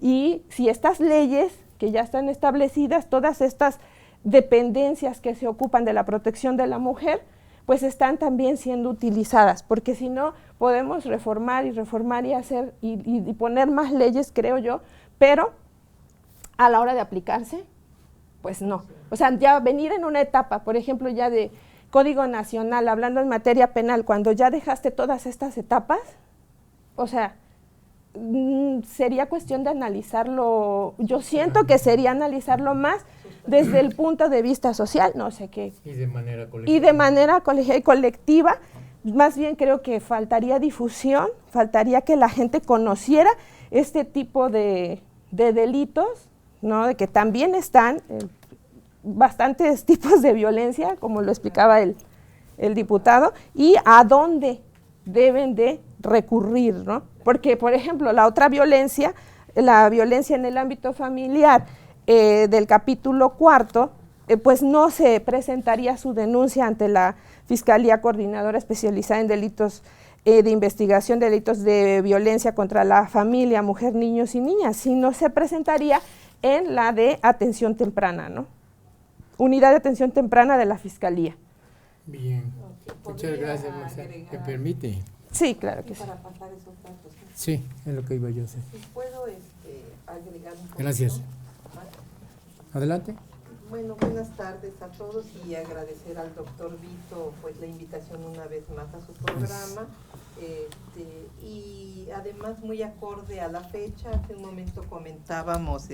y si estas leyes que ya están establecidas, todas estas dependencias que se ocupan de la protección de la mujer, pues están también siendo utilizadas, porque si no podemos reformar y hacer y poner más leyes, creo yo, pero a la hora de aplicarse, pues no. O sea, ya venir en una etapa, por ejemplo, ya de Código Nacional, hablando en materia penal, cuando ya dejaste todas estas etapas, o sea, sería cuestión de analizarlo, yo siento que sería analizarlo más desde el punto de vista social, no sé qué. Y de manera colectiva. Y de manera colectiva, más bien creo que faltaría difusión, faltaría que la gente conociera este tipo de delitos, ¿no? De que también están bastantes tipos de violencia, como lo explicaba el diputado, y a dónde deben de recurrir, ¿no? Porque, por ejemplo, la otra violencia, la violencia en el ámbito familiar del capítulo 4, pues no se presentaría su denuncia ante la Fiscalía Coordinadora Especializada en Delitos de Investigación de Delitos de Violencia contra la Familia, Mujer, Niños y Niñas, sino se presentaría en la de atención temprana, ¿no? Unidad de atención temprana de la Fiscalía. Bien, muchas gracias, Marcela. ¿Me permite? Sí, claro que sí. Para pasar esos datos. Sí, es lo que iba yo a hacer. Si puedo agregar un poco. Gracias. Adelante. Bueno, buenas tardes a todos y agradecer al doctor Vito pues la invitación una vez más a su programa. Y además muy acorde a la fecha, hace un momento comentábamos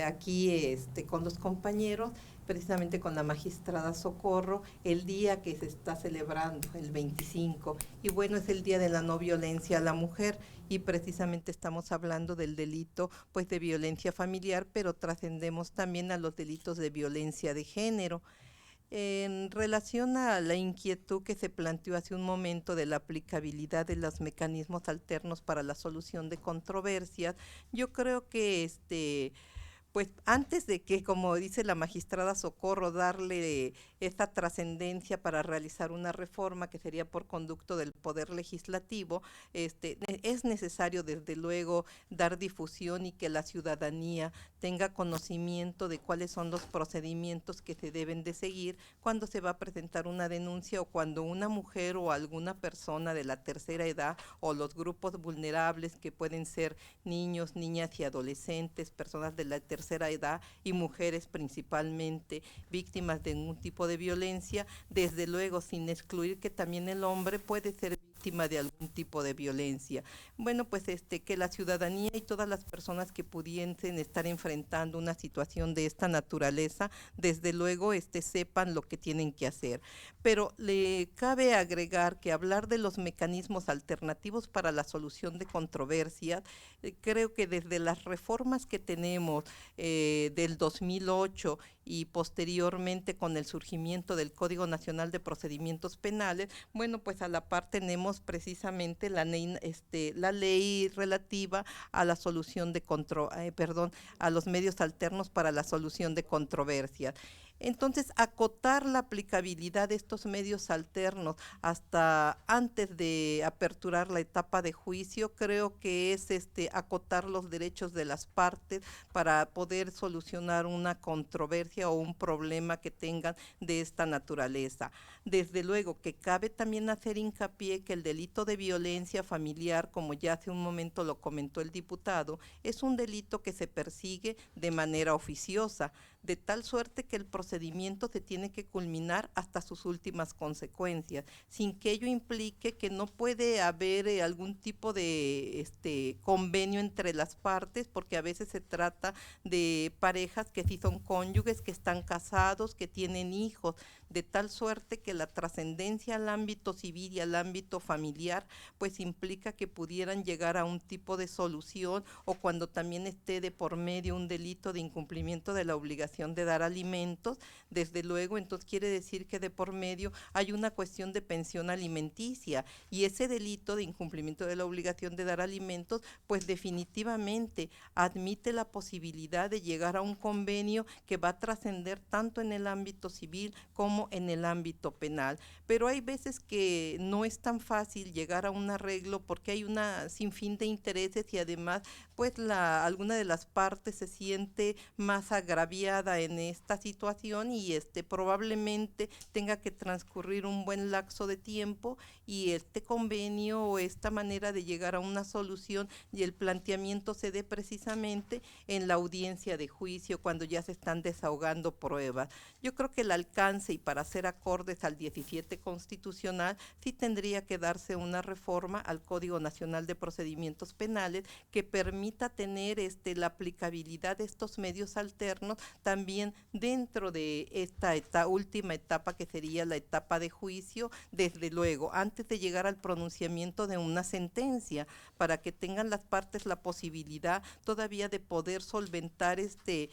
aquí con los compañeros, precisamente con la magistrada Socorro, el día que se está celebrando, el 25, y bueno, es el Día de la No Violencia a la Mujer, y precisamente estamos hablando del delito pues de violencia familiar, pero trascendemos también a los delitos de violencia de género. En relación a la inquietud que se planteó hace un momento de la aplicabilidad de los mecanismos alternos para la solución de controversias, yo creo que pues antes de que, como dice la magistrada Socorro, darle esta trascendencia para realizar una reforma que sería por conducto del Poder Legislativo, es necesario desde luego dar difusión y que la ciudadanía tenga conocimiento de cuáles son los procedimientos que se deben de seguir cuando se va a presentar una denuncia o cuando una mujer o alguna persona de la tercera edad o los grupos vulnerables que pueden ser niños, niñas y adolescentes, personas de la tercera edad y mujeres principalmente víctimas de un tipo de violencia, desde luego sin excluir que también el hombre puede ser víctima de algún tipo de violencia. Bueno, pues que la ciudadanía y todas las personas que pudiesen estar enfrentando una situación de esta naturaleza, desde luego sepan lo que tienen que hacer. Pero le cabe agregar que hablar de los mecanismos alternativos para la solución de controversias, creo que desde las reformas que tenemos del 2008 y posteriormente con el surgimiento del Código Nacional de Procedimientos Penales, bueno, pues a la par tenemos precisamente la ley relativa a la solución de a los medios alternos para la solución de controversias. Entonces, acotar la aplicabilidad de estos medios alternos hasta antes de aperturar la etapa de juicio, creo que es acotar los derechos de las partes para poder solucionar una controversia o un problema que tengan de esta naturaleza. Desde luego que cabe también hacer hincapié que el delito de violencia familiar, como ya hace un momento lo comentó el diputado, es un delito que se persigue de manera oficiosa, de tal suerte que el procedimiento se tiene que culminar hasta sus últimas consecuencias, sin que ello implique que no puede haber algún tipo de convenio entre las partes, porque a veces se trata de parejas que sí son cónyuges, que están casados, que tienen hijos, de tal suerte que la trascendencia al ámbito civil y al ámbito familiar pues implica que pudieran llegar a un tipo de solución, o cuando también esté de por medio un delito de incumplimiento de la obligación de dar alimentos, desde luego, entonces quiere decir que de por medio hay una cuestión de pensión alimenticia, y ese delito de incumplimiento de la obligación de dar alimentos pues definitivamente admite la posibilidad de llegar a un convenio que va a trascender tanto en el ámbito civil como en el ámbito penal. Pero hay veces que no es tan fácil llegar a un arreglo porque hay una sinfín de intereses, y además pues alguna de las partes se siente más agraviada en esta situación, y probablemente tenga que transcurrir un buen lapso de tiempo, y este convenio o esta manera de llegar a una solución y el planteamiento se dé precisamente en la audiencia de juicio, cuando ya se están desahogando pruebas. Yo creo que el alcance, y para ser acordes al 17 constitucional, sí tendría que darse una reforma al Código Nacional de Procedimientos Penales que permita tener la aplicabilidad de estos medios alternos también dentro de esta última etapa, que sería la etapa de juicio, desde luego, antes de llegar al pronunciamiento de una sentencia, para que tengan las partes la posibilidad todavía de poder solventar este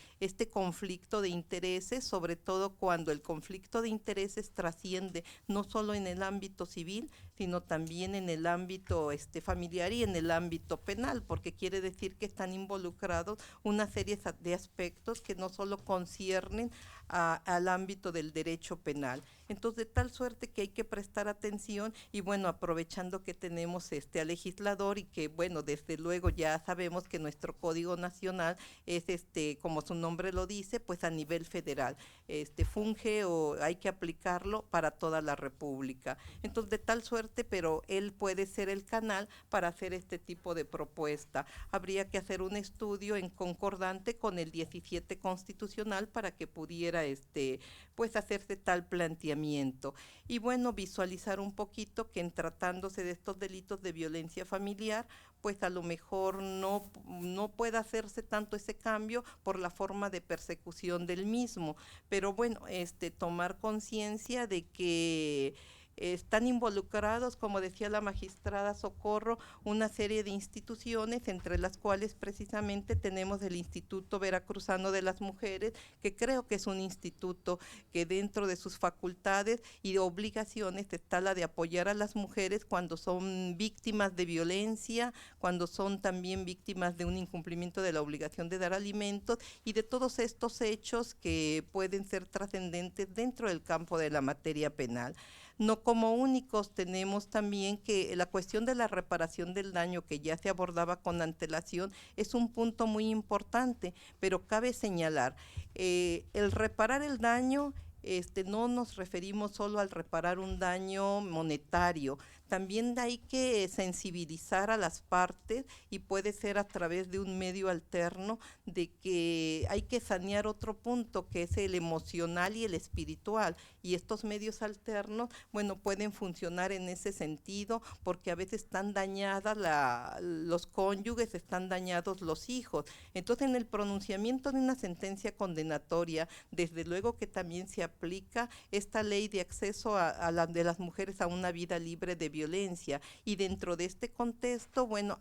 conflicto de intereses, sobre todo cuando el conflicto de intereses trasciende no solo en el ámbito civil, sino también en el ámbito familiar y en el ámbito penal, porque quiere decir que están involucrados una serie de aspectos que no solo conciernen al ámbito del derecho penal. Entonces, de tal suerte que hay que prestar atención, y bueno, aprovechando que tenemos al legislador, y que bueno, desde luego ya sabemos que nuestro Código Nacional es como su nombre lo dice, pues a nivel federal, funge o hay que aplicarlo para toda la República. Entonces, de tal suerte, pero él puede ser el canal para hacer este tipo de propuesta. Habría que hacer un estudio en concordante con el 17 constitucional para que pudiera pues hacerse tal planteamiento. Y bueno, visualizar un poquito que en tratándose de estos delitos de violencia familiar, pues a lo mejor no pueda hacerse tanto ese cambio por la forma de persecución del mismo, pero bueno, tomar conciencia de que están involucrados, como decía la magistrada Socorro, una serie de instituciones, entre las cuales precisamente tenemos el Instituto Veracruzano de las Mujeres, que creo que es un instituto que dentro de sus facultades y obligaciones está la de apoyar a las mujeres cuando son víctimas de violencia, cuando son también víctimas de un incumplimiento de la obligación de dar alimentos, y de todos estos hechos que pueden ser trascendentes dentro del campo de la materia penal. No como únicos, tenemos también que la cuestión de la reparación del daño, que ya se abordaba con antelación, es un punto muy importante, pero cabe señalar, el reparar el daño, no nos referimos solo al reparar un daño monetario, también hay que sensibilizar a las partes, y puede ser a través de un medio alterno, de que hay que sanear otro punto, que es el emocional y el espiritual, y estos medios alternos, bueno, pueden funcionar en ese sentido, porque a veces están dañadas los cónyuges, están dañados los hijos. Entonces, en el pronunciamiento de una sentencia condenatoria, desde luego que también se aplica esta ley de acceso de las mujeres a una vida libre de violencia, y dentro de este contexto, bueno,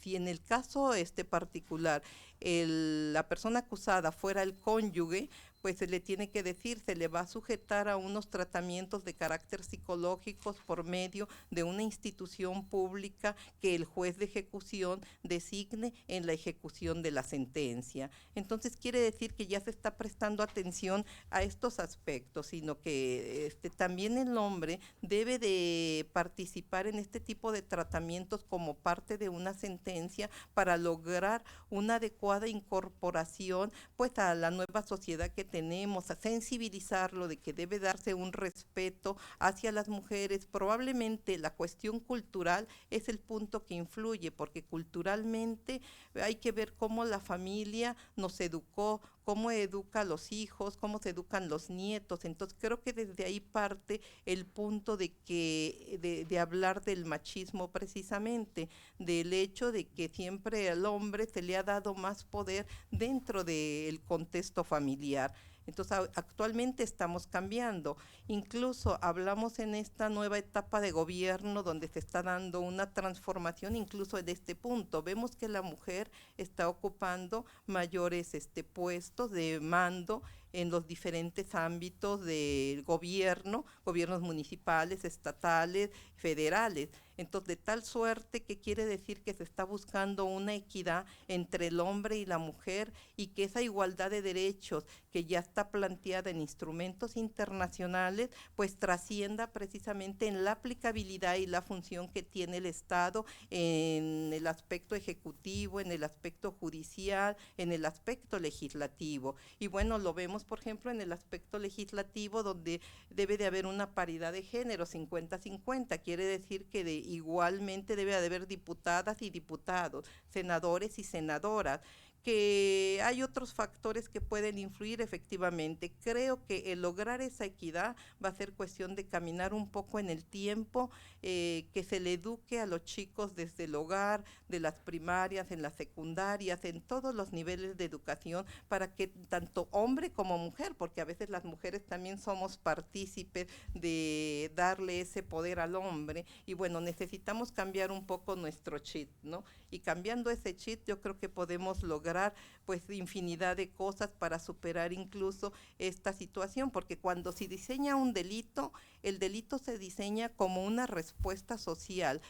si en el caso particular la persona acusada fuera el cónyuge, pues se le tiene que decir, se le va a sujetar a unos tratamientos de carácter psicológicos por medio de una institución pública que el juez de ejecución designe en la ejecución de la sentencia. Entonces quiere decir que ya se está prestando atención a estos aspectos, sino que también el hombre debe de participar en este tipo de tratamientos como parte de una sentencia para lograr una adecuada incorporación pues a la nueva sociedad que tenemos, a sensibilizarlo de que debe darse un respeto hacia las mujeres. Probablemente la cuestión cultural es el punto que influye, porque culturalmente hay que ver cómo la familia nos educó, cómo educa a los hijos, cómo se educan los nietos. Entonces creo que desde ahí parte el punto de hablar del machismo, precisamente, del hecho de que siempre al hombre se le ha dado más poder dentro del contexto familiar. Entonces actualmente estamos cambiando, incluso hablamos en esta nueva etapa de gobierno donde se está dando una transformación incluso de este punto. Vemos que la mujer está ocupando mayores puestos de mando en los diferentes ámbitos del gobierno, gobiernos municipales, estatales, federales. Entonces, de tal suerte que quiere decir que se está buscando una equidad entre el hombre y la mujer, y que esa igualdad de derechos que ya está planteada en instrumentos internacionales, pues trascienda precisamente en la aplicabilidad y la función que tiene el Estado en el aspecto ejecutivo, en el aspecto judicial, en el aspecto legislativo. Y bueno, lo vemos, por ejemplo, en el aspecto legislativo, donde debe de haber una paridad de género, 50-50, quiere decir que igualmente debe de haber diputadas y diputados, senadores y senadoras, que hay otros factores que pueden influir efectivamente. Creo que el lograr esa equidad va a ser cuestión de caminar un poco en el tiempo, que se le eduque a los chicos desde el hogar, de las primarias, en las secundarias, en todos los niveles de educación, para que tanto hombre como mujer, porque a veces las mujeres también somos partícipes de darle ese poder al hombre, y bueno, necesitamos cambiar un poco nuestro chip, ¿no? Y cambiando ese chip yo creo que podemos lograr pues infinidad de cosas para superar incluso esta situación, porque cuando se diseña un delito, el delito se diseña como una respuesta social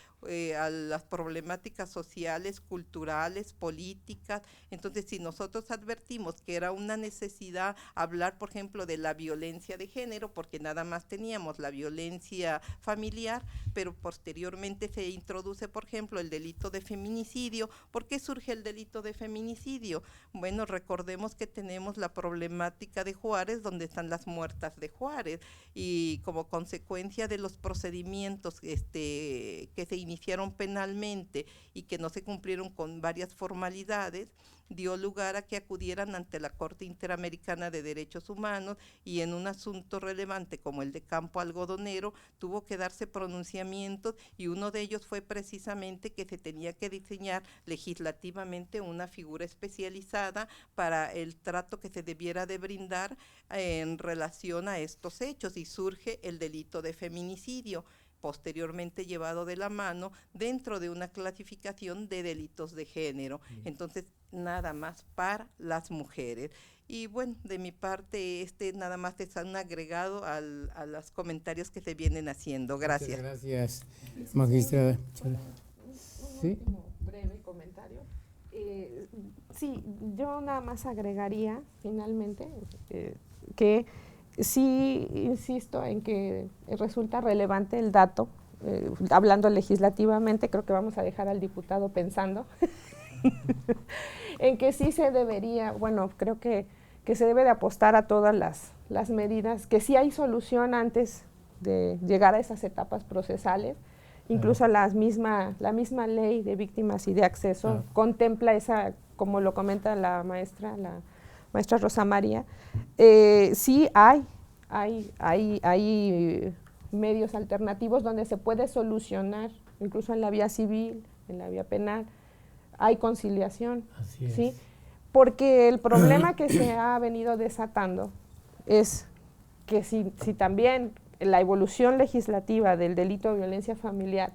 a las problemáticas sociales, culturales, políticas. Entonces, si nosotros advertimos que era una necesidad hablar, por ejemplo, de la violencia de género, porque nada más teníamos la violencia familiar, pero posteriormente se introduce, por ejemplo, el delito de feminicidio. ¿Por qué surge el delito de feminicidio? Bueno, recordemos que tenemos la problemática de Juárez, donde están las muertas de Juárez, y como consecuencia de los procedimientos que se iniciaron penalmente y que no se cumplieron con varias formalidades, dio lugar a que acudieran ante la Corte Interamericana de Derechos Humanos, y en un asunto relevante como el de Campo Algodonero tuvo que darse pronunciamientos, y uno de ellos fue precisamente que se tenía que diseñar legislativamente una figura especializada para el trato que se debiera de brindar en relación a estos hechos, y surge el delito de feminicidio, posteriormente llevado de la mano dentro de una clasificación de delitos de género. Entonces, nada más para las mujeres. Y bueno, de mi parte, nada más es un agregado a los comentarios que se vienen haciendo. Gracias. Muchas gracias, magistrada. ¿Sí? Un breve comentario. Sí, yo nada más agregaría finalmente que sí insisto en que resulta relevante el dato, hablando legislativamente, creo que vamos a dejar al diputado pensando, en que sí se debería, bueno, creo que se debe de apostar a todas las medidas, que sí hay solución antes de llegar a esas etapas procesales, incluso la misma ley de víctimas y de acceso contempla esa, como lo comenta la maestra Rosa María, sí hay medios alternativos donde se puede solucionar, incluso en la vía civil, en la vía penal, hay conciliación. Así es. ¿Sí? Porque el problema que se ha venido desatando es que si también la evolución legislativa del delito de violencia familiar,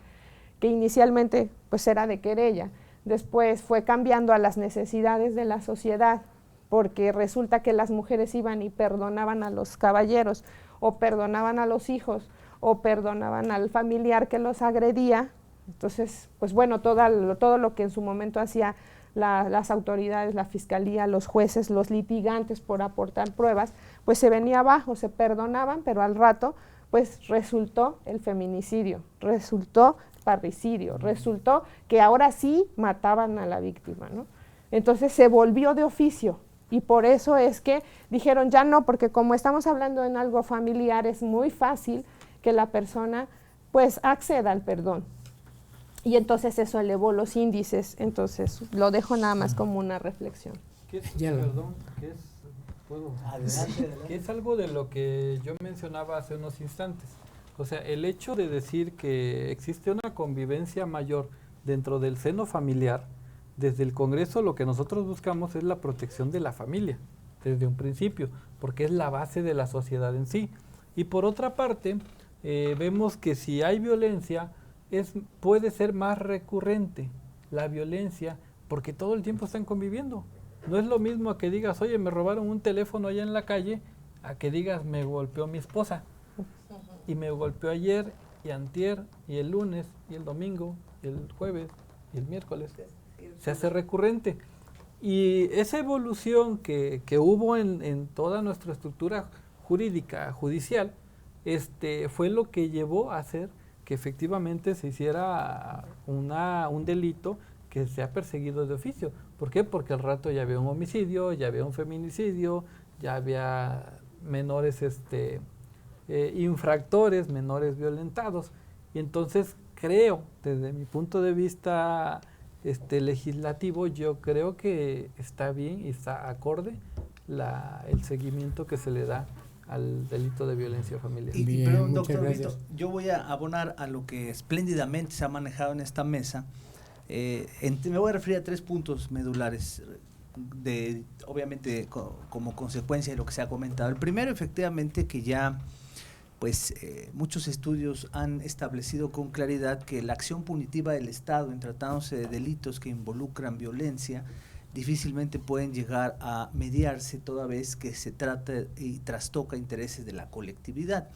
que inicialmente pues era de querella, después fue cambiando a las necesidades de la sociedad, porque resulta que las mujeres iban y perdonaban a los caballeros, o perdonaban a los hijos, o perdonaban al familiar que los agredía. Entonces, pues bueno, todo lo que en su momento hacía las autoridades, la fiscalía, los jueces, los litigantes por aportar pruebas, pues se venía abajo, se perdonaban, pero al rato pues resultó el feminicidio, resultó parricidio, resultó que ahora sí mataban a la víctima, ¿no? Entonces se volvió de oficio, y por eso es que dijeron ya no, porque como estamos hablando en algo familiar, es muy fácil que la persona pues acceda al perdón. Y entonces eso elevó los índices, entonces lo dejo nada más como una reflexión. ¿Qué es, perdón, que es algo de lo que yo mencionaba hace unos instantes? O sea, el hecho de decir que existe una convivencia mayor dentro del seno familiar, desde el Congreso lo que nosotros buscamos es la protección de la familia, desde un principio, porque es la base de la sociedad en sí. Y por otra parte, vemos que si hay violencia, puede ser más recurrente la violencia, porque todo el tiempo están conviviendo. No es lo mismo a que digas, oye, me robaron un teléfono allá en la calle, a que digas, me golpeó mi esposa, y me golpeó ayer, y antier, y el lunes, y el domingo, y el jueves, y el miércoles. Se hace recurrente. Y esa evolución que hubo en toda nuestra estructura jurídica, judicial, fue lo que llevó a hacer que efectivamente se hiciera un delito que sea perseguido de oficio. ¿Por qué? Porque al rato ya había un homicidio, ya había un feminicidio, ya había menores infractores, menores violentados. Y entonces creo, desde mi punto de vista legislativo, yo creo que está bien y está acorde el seguimiento que se le da al delito de violencia familiar. Pero, doctor Víctor, yo voy a abonar a lo que espléndidamente se ha manejado en esta mesa. Me voy a referir a 3 puntos medulares, obviamente como consecuencia de lo que se ha comentado. El primero, efectivamente, que ya muchos estudios han establecido con claridad que la acción punitiva del Estado en tratándose de delitos que involucran violencia difícilmente pueden llegar a mediarse toda vez que se trata y trastoca intereses de la colectividad.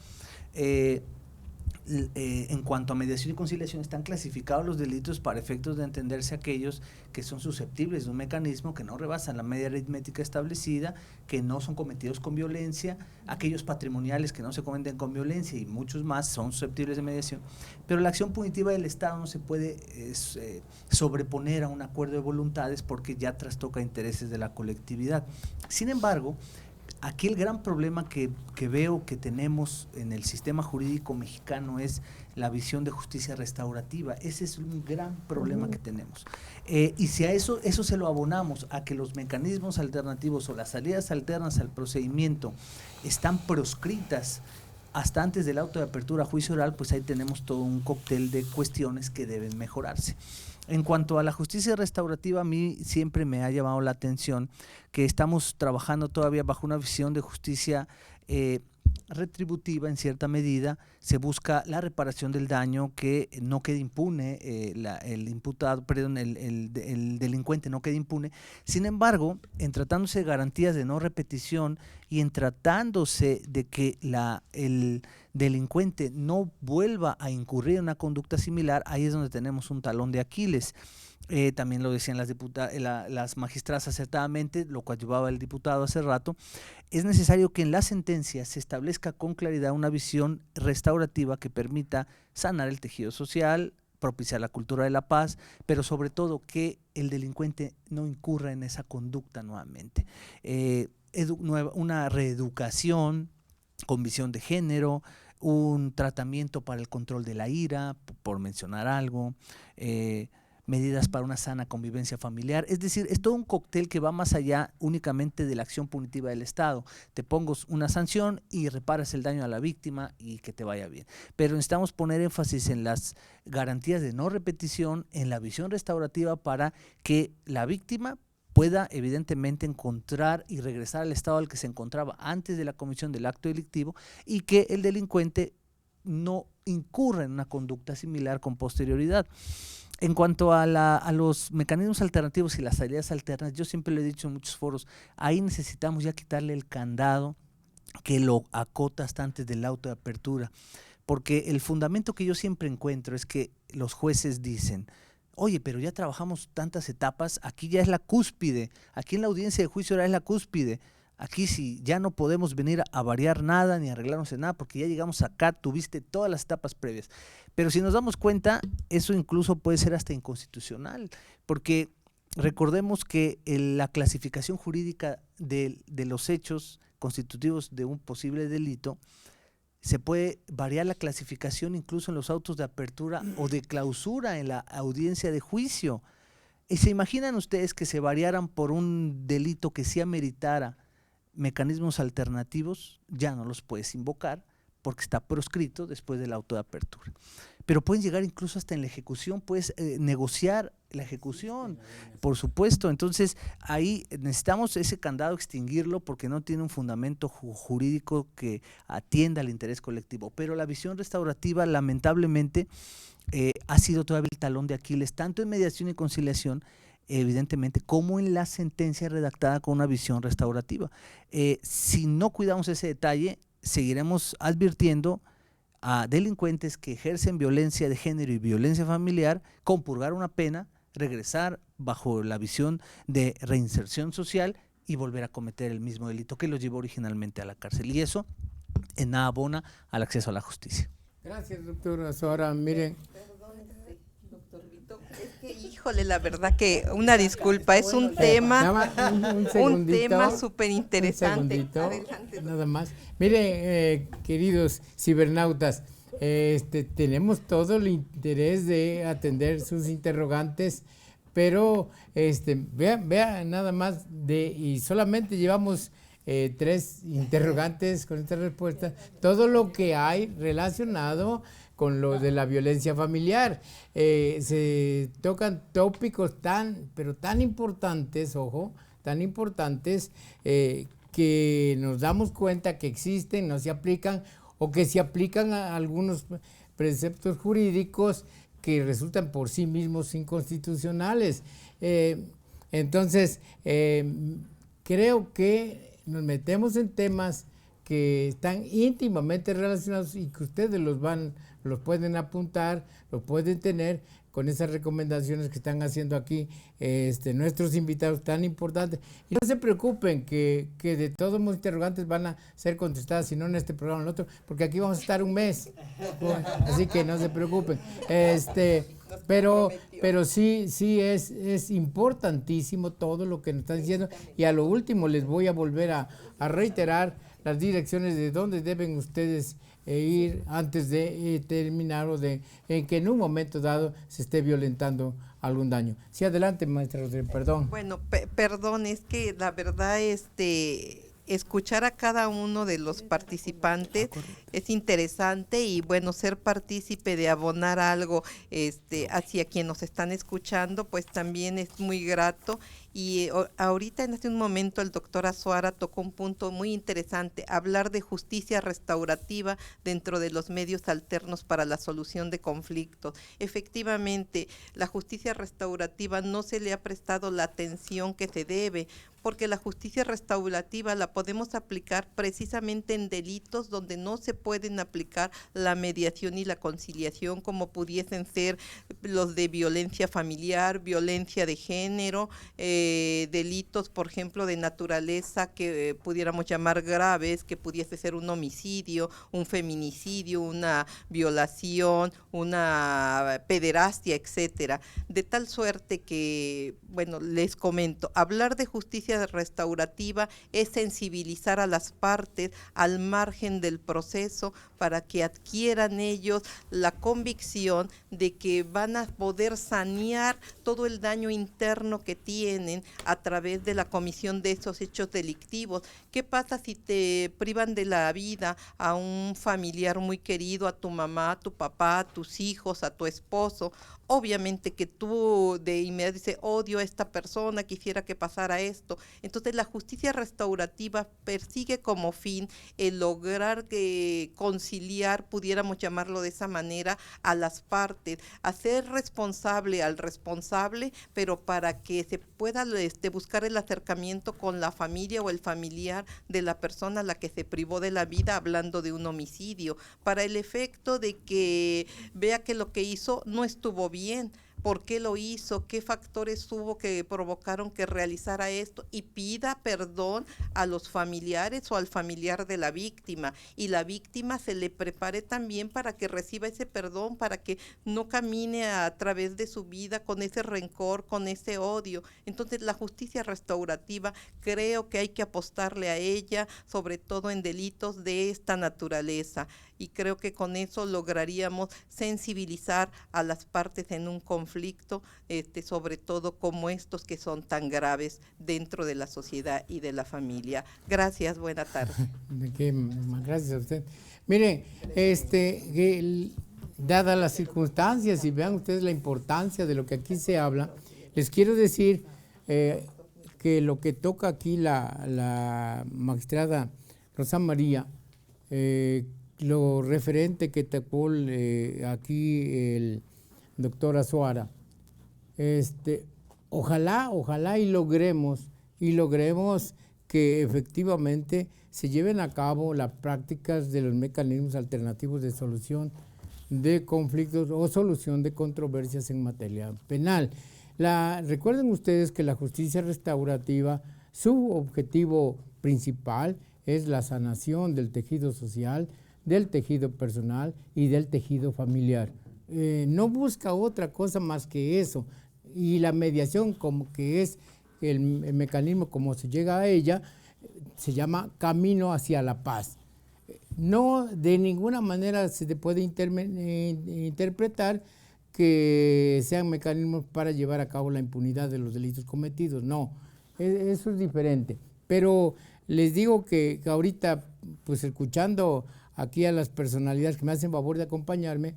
En cuanto a mediación y conciliación, están clasificados los delitos para efectos de entenderse aquellos que son susceptibles de un mecanismo que no rebasan la media aritmética establecida, que no son cometidos con violencia, aquellos patrimoniales que no se cometen con violencia y muchos más son susceptibles de mediación. Pero la acción punitiva del Estado no se puede sobreponer a un acuerdo de voluntades porque ya trastoca intereses de la colectividad. Sin embargo, aquí el gran problema que veo que tenemos en el sistema jurídico mexicano es la visión de justicia restaurativa. Ese es un gran problema que tenemos. Y si a eso se lo abonamos a que los mecanismos alternativos o las salidas alternas al procedimiento están proscritas hasta antes del auto de apertura a juicio oral, pues ahí tenemos todo un cóctel de cuestiones que deben mejorarse. En cuanto a la justicia restaurativa, a mí siempre me ha llamado la atención que estamos trabajando todavía bajo una visión de justicia retributiva en cierta medida. Se busca la reparación del daño, que no quede impune, el delincuente no quede impune. Sin embargo, en tratándose de garantías de no repetición y en tratándose de que el delincuente no vuelva a incurrir en una conducta similar, ahí es donde tenemos un talón de Aquiles. También lo decían las magistradas acertadamente, lo coadyuvaba el diputado hace rato. Es necesario que en la sentencia se establezca con claridad una visión restaurativa que permita sanar el tejido social, propiciar la cultura de la paz, pero sobre todo que el delincuente no incurra en esa conducta nuevamente. Una reeducación con visión de género, un tratamiento para el control de la ira, por mencionar algo, medidas para una sana convivencia familiar. Es decir, es todo un cóctel que va más allá únicamente de la acción punitiva del Estado. Te pongo una sanción y reparas el daño a la víctima y que te vaya bien. Pero necesitamos poner énfasis en las garantías de no repetición, en la visión restaurativa para que la víctima pueda evidentemente encontrar y regresar al estado al que se encontraba antes de la comisión del acto delictivo y que el delincuente no incurra en una conducta similar con posterioridad. En cuanto a los mecanismos alternativos y las salidas alternas, yo siempre lo he dicho en muchos foros, ahí necesitamos ya quitarle el candado que lo acota hasta antes del auto de apertura, porque el fundamento que yo siempre encuentro es que los jueces dicen, oye, pero ya trabajamos tantas etapas, aquí ya es la cúspide, aquí en la audiencia de juicio ahora es la cúspide, aquí sí, ya no podemos venir a variar nada ni arreglarnos en nada porque ya llegamos acá, tuviste todas las etapas previas. Pero si nos damos cuenta, eso incluso puede ser hasta inconstitucional, porque recordemos que la clasificación jurídica de los hechos constitutivos de un posible delito, se puede variar la clasificación incluso en los autos de apertura o de clausura en la audiencia de juicio. ¿Y se imaginan ustedes que se variaran por un delito que sí ameritara mecanismos alternativos? Ya no los puedes invocar porque está proscrito después del auto de apertura. Pero pueden llegar incluso hasta en la ejecución, puedes negociar la ejecución, por supuesto. Entonces ahí necesitamos ese candado extinguirlo porque no tiene un fundamento jurídico que atienda al interés colectivo. Pero la visión restaurativa lamentablemente ha sido todavía el talón de Aquiles, tanto en mediación y conciliación, evidentemente, como en la sentencia redactada con una visión restaurativa. Si no cuidamos ese detalle, seguiremos advirtiendo a delincuentes que ejercen violencia de género y violencia familiar, compurgar una pena, regresar bajo la visión de reinserción social y volver a cometer el mismo delito que los llevó originalmente a la cárcel. Y eso en nada abona al acceso a la justicia. Gracias, doctor. Ahora, miren. Doctor Vito, es que, híjole, la verdad que una disculpa, es un tema, un tema súper interesante. Nada más. Miren, queridos cibernautas, tenemos todo el interés de atender sus interrogantes, pero vean nada más, y solamente llevamos 3 interrogantes con esta respuesta, todo lo que hay relacionado con lo de la violencia familiar. Se tocan tópicos pero tan importantes, ojo, tan importantes, que nos damos cuenta que existen, no se aplican, o que se aplican a algunos preceptos jurídicos que resultan por sí mismos inconstitucionales. Entonces, creo que nos metemos en temas que están íntimamente relacionados y que ustedes los pueden apuntar, los pueden tener con esas recomendaciones que están haciendo aquí nuestros invitados tan importantes. Y no se preocupen que de todos los interrogantes van a ser contestadas, si no en este programa, en el otro, porque aquí vamos a estar un mes. Así que no se preocupen. Pero sí es importantísimo todo lo que nos están diciendo. Y a lo último les voy a volver a reiterar las direcciones de dónde deben ustedes ir antes de terminar o en que en un momento dado se esté violentando algún daño. Sí, adelante, maestra Rodríguez, perdón. Bueno, perdón, es que la verdad escuchar a cada uno de los participantes es interesante y bueno, ser partícipe de abonar algo hacia quien nos están escuchando, pues también es muy grato. Y ahorita en un momento el doctor Azuara tocó un punto muy interesante, hablar de justicia restaurativa dentro de los medios alternos para la solución de conflictos. Efectivamente, la justicia restaurativa no se le ha prestado la atención que se debe, porque la justicia restaurativa la podemos aplicar precisamente en delitos donde no se pueden aplicar la mediación y la conciliación, como pudiesen ser los de violencia familiar, violencia de género, delitos, por ejemplo, de naturaleza que pudiéramos llamar graves, que pudiese ser un homicidio, un feminicidio, una violación, una pederastia, etcétera. De tal suerte que, bueno, les comento, hablar de justicia restaurativa es sensibilizar a las partes al margen del proceso para que adquieran ellos la convicción de que van a poder sanear todo el daño interno que tienen también a través de la comisión de esos hechos delictivos. ¿Qué pasa si te privan de la vida a un familiar muy querido, a tu mamá, a tu papá, a tus hijos, a tu esposo? Obviamente que tú de inmediato dices, odio a esta persona, quisiera que pasara esto. Entonces la justicia restaurativa persigue como fin el lograr conciliar, pudiéramos llamarlo de esa manera, a las partes, hacer responsable al responsable, pero para que se pueda buscar el acercamiento con la familia o el familiar de la persona a la que se privó de la vida, hablando de un homicidio, para el efecto de que vea que lo que hizo no estuvo bien, por qué lo hizo, qué factores hubo que provocaron que realizara esto, y pida perdón a los familiares o al familiar de la víctima, y la víctima se le prepare también para que reciba ese perdón, para que no camine a través de su vida con ese rencor, con ese odio. Entonces la justicia restaurativa creo que hay que apostarle a ella, sobre todo en delitos de esta naturaleza, y creo que con eso lograríamos sensibilizar a las partes en un conflicto, sobre todo como estos que son tan graves dentro de la sociedad y de la familia. Gracias, buena tarde. Gracias a usted. Mire, dadas las circunstancias, y vean ustedes la importancia de lo que aquí se habla, les quiero decir que lo que toca aquí la magistrada Rosa María, lo referente que tocó aquí el doctor Azuara, ojalá y logremos que efectivamente se lleven a cabo las prácticas de los mecanismos alternativos de solución de conflictos o solución de controversias en materia penal. Recuerden ustedes que la justicia restaurativa, su objetivo principal es la sanación del tejido social, del tejido personal y del tejido familiar. No busca otra cosa más que eso, y la mediación, como que es el mecanismo como se llega a ella, se llama camino hacia la paz. No de ninguna manera se puede interpretar que sean mecanismos para llevar a cabo la impunidad de los delitos cometidos, no, eso es diferente. Pero les digo que ahorita, pues escuchando aquí a las personalidades que me hacen favor de acompañarme,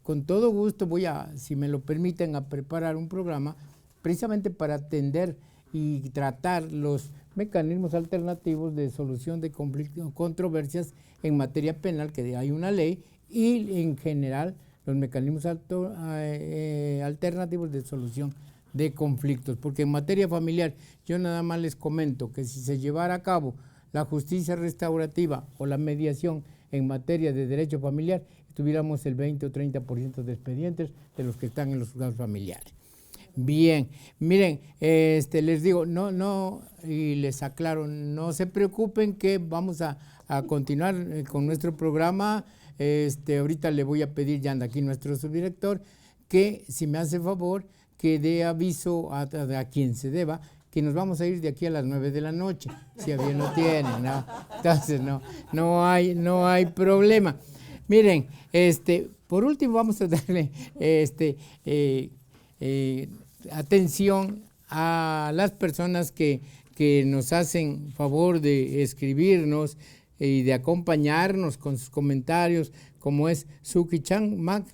con todo gusto voy a, si me lo permiten, a preparar un programa precisamente para atender y tratar los mecanismos alternativos de solución de conflictos, controversias en materia penal, que hay una ley, y en general los mecanismos alternativos de solución de conflictos, porque en materia familiar yo nada más les comento que si se llevara a cabo la justicia restaurativa o la mediación en materia de derecho familiar, tuviéramos el 20 o 30% de expedientes de los que están en los juzgados familiares. Bien, miren, les digo, y les aclaro, no se preocupen que vamos a continuar con nuestro programa. Ahorita le voy a pedir, ya anda aquí nuestro subdirector, que si me hace favor, que dé aviso a quien se deba, que nos vamos a ir de aquí a las 9 de la noche, si bien lo tienen, ¿no? Entonces no hay problema. Miren, por último vamos a darle atención a las personas que nos hacen favor de escribirnos y de acompañarnos con sus comentarios, como es Suki Chang Mac,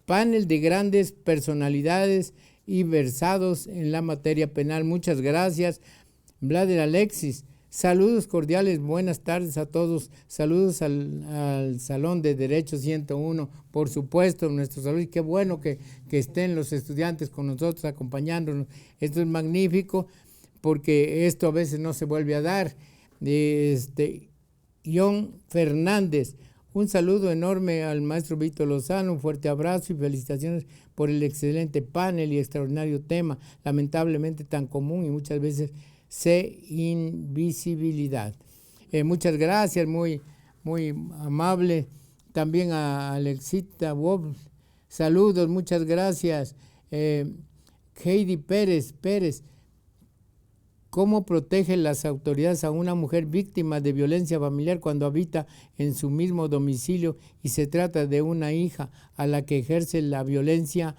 panel de grandes personalidades y versados en la materia penal. Muchas gracias. Vlader Alexis, saludos cordiales, buenas tardes a todos. Saludos al Salón de Derecho 101, por supuesto, nuestro saludo. Y qué bueno que estén los estudiantes con nosotros acompañándonos. Esto es magnífico, porque esto a veces no se vuelve a dar. Ion Fernández, un saludo enorme al maestro Víctor Lozano, un fuerte abrazo y felicitaciones por el excelente panel y extraordinario tema, lamentablemente tan común y muchas veces invisibilidad. Muchas gracias, muy amable. También a Alexita Wob, saludos, muchas gracias. Heidi Pérez, ¿cómo protegen las autoridades a una mujer víctima de violencia familiar cuando habita en su mismo domicilio y se trata de una hija a la que ejerce la violencia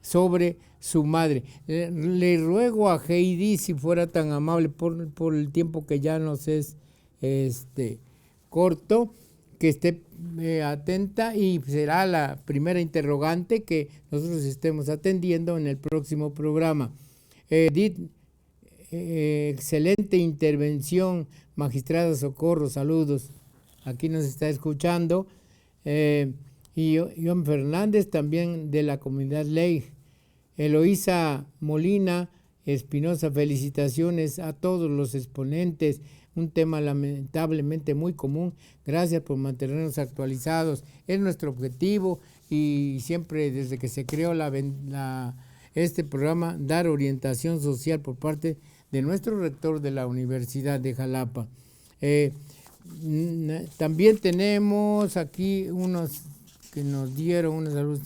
sobre su madre. Le ruego a Heidi, si fuera tan amable, por el tiempo que ya nos es corto, que esté atenta, y será la primera interrogante que nosotros estemos atendiendo en el próximo programa. Edith, excelente intervención, magistrada Socorro, saludos. Aquí nos está escuchando. Y John Fernández, también de la comunidad Ley. Eloísa Molina Espinosa, felicitaciones a todos los exponentes. Un tema lamentablemente muy común. Gracias por mantenernos actualizados. Es nuestro objetivo, y siempre desde que se creó este programa, dar orientación social por parte de nuestro rector de la Universidad de Jalapa. También tenemos aquí unos que nos dieron una salud,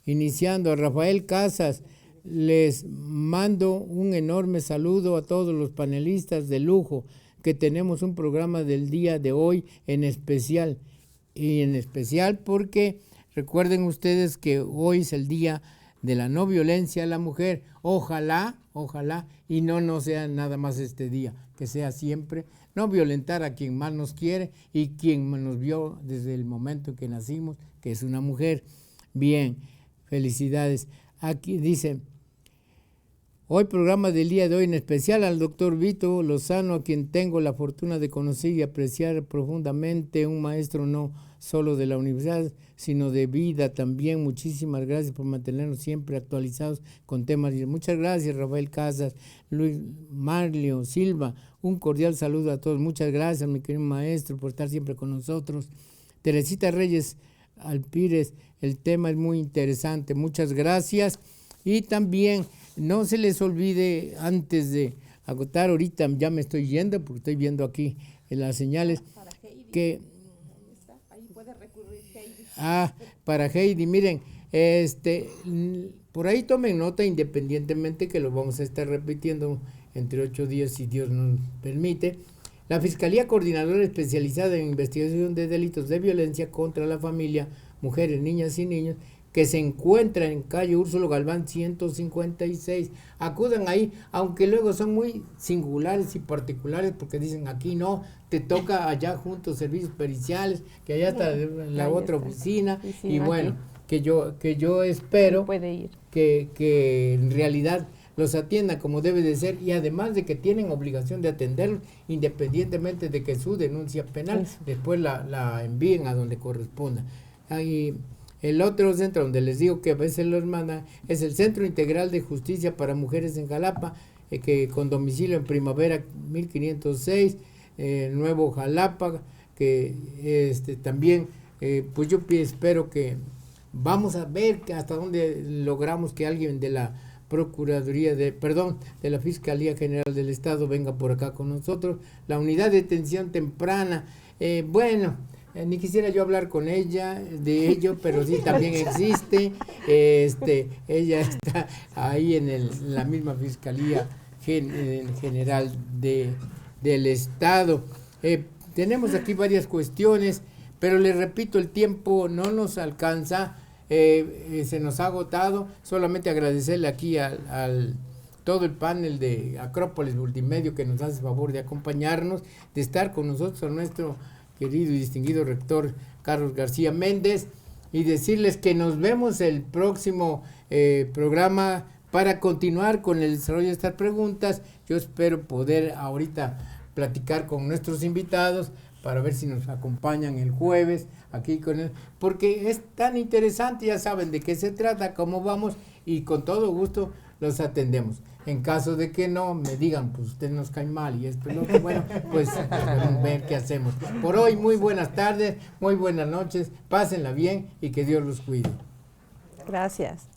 iniciando a Rafael Casas. Les mando un enorme saludo a todos los panelistas de lujo, que tenemos un programa del día de hoy en especial, porque recuerden ustedes que hoy es el día de la no violencia a la mujer. Ojalá, y no sea nada más este día, que sea siempre no violentar a quien más nos quiere y quien nos vio desde el momento en que nacimos, que es una mujer. Bien, felicidades. Aquí dice: hoy programa del día de hoy en especial al doctor Vito Lozano, a quien tengo la fortuna de conocer y apreciar profundamente, un maestro no solo de la universidad, sino de vida también. Muchísimas gracias por mantenernos siempre actualizados con temas. Muchas gracias, Rafael Casas. Luis Marlio Silva, un cordial saludo a todos. Muchas gracias, mi querido maestro, por estar siempre con nosotros. Teresita Reyes Alpírez, el tema es muy interesante. Muchas gracias. Y también no se les olvide, antes de agotar, ahorita ya me estoy yendo porque estoy viendo aquí en las señales que para Heidi, miren, por ahí tomen nota, independientemente que lo vamos a estar repitiendo entre 8 días si Dios nos permite. La Fiscalía Coordinadora Especializada en Investigación de Delitos de Violencia contra la Familia, Mujeres, Niñas y Niños, que se encuentra en calle Úrsulo Galván 156. Acudan ahí, aunque luego son muy singulares y particulares, porque dicen aquí no, te toca allá junto servicios periciales, que allá está la otra oficina, y bueno, que yo espero que en realidad los atiendan como debe de ser, y además de que tienen obligación de atenderlos, independientemente de que su denuncia penal después la envíen a donde corresponda. Ahí, el otro centro donde les digo que a veces los mandan es el Centro Integral de Justicia para Mujeres en Jalapa, que con domicilio en Primavera 1506, Nuevo Jalapa, que también, pues yo espero que vamos a ver que hasta dónde logramos que alguien de la Procuraduría de la Fiscalía General del Estado venga por acá con nosotros. La unidad de atención temprana, ni quisiera yo hablar con ella de ello, pero sí también existe. Ella está ahí en la misma Fiscalía General del Estado. Tenemos aquí varias cuestiones, pero les repito, el tiempo no nos alcanza, se nos ha agotado. Solamente agradecerle aquí al todo el panel de Acrópolis Multimedia que nos hace favor de acompañarnos, de estar con nosotros, a nuestro querido y distinguido rector Carlos García Méndez, y decirles que nos vemos el próximo programa para continuar con el desarrollo de estas preguntas. Yo espero poder ahorita platicar con nuestros invitados para ver si nos acompañan el jueves aquí con él, porque es tan interesante, ya saben de qué se trata, cómo vamos, y con todo gusto los atendemos. En caso de que no, me digan, pues usted nos cae mal y esto y lo que, bueno, pues vamos a ver qué hacemos. Por hoy, muy buenas tardes, muy buenas noches, pásenla bien y que Dios los cuide. Gracias.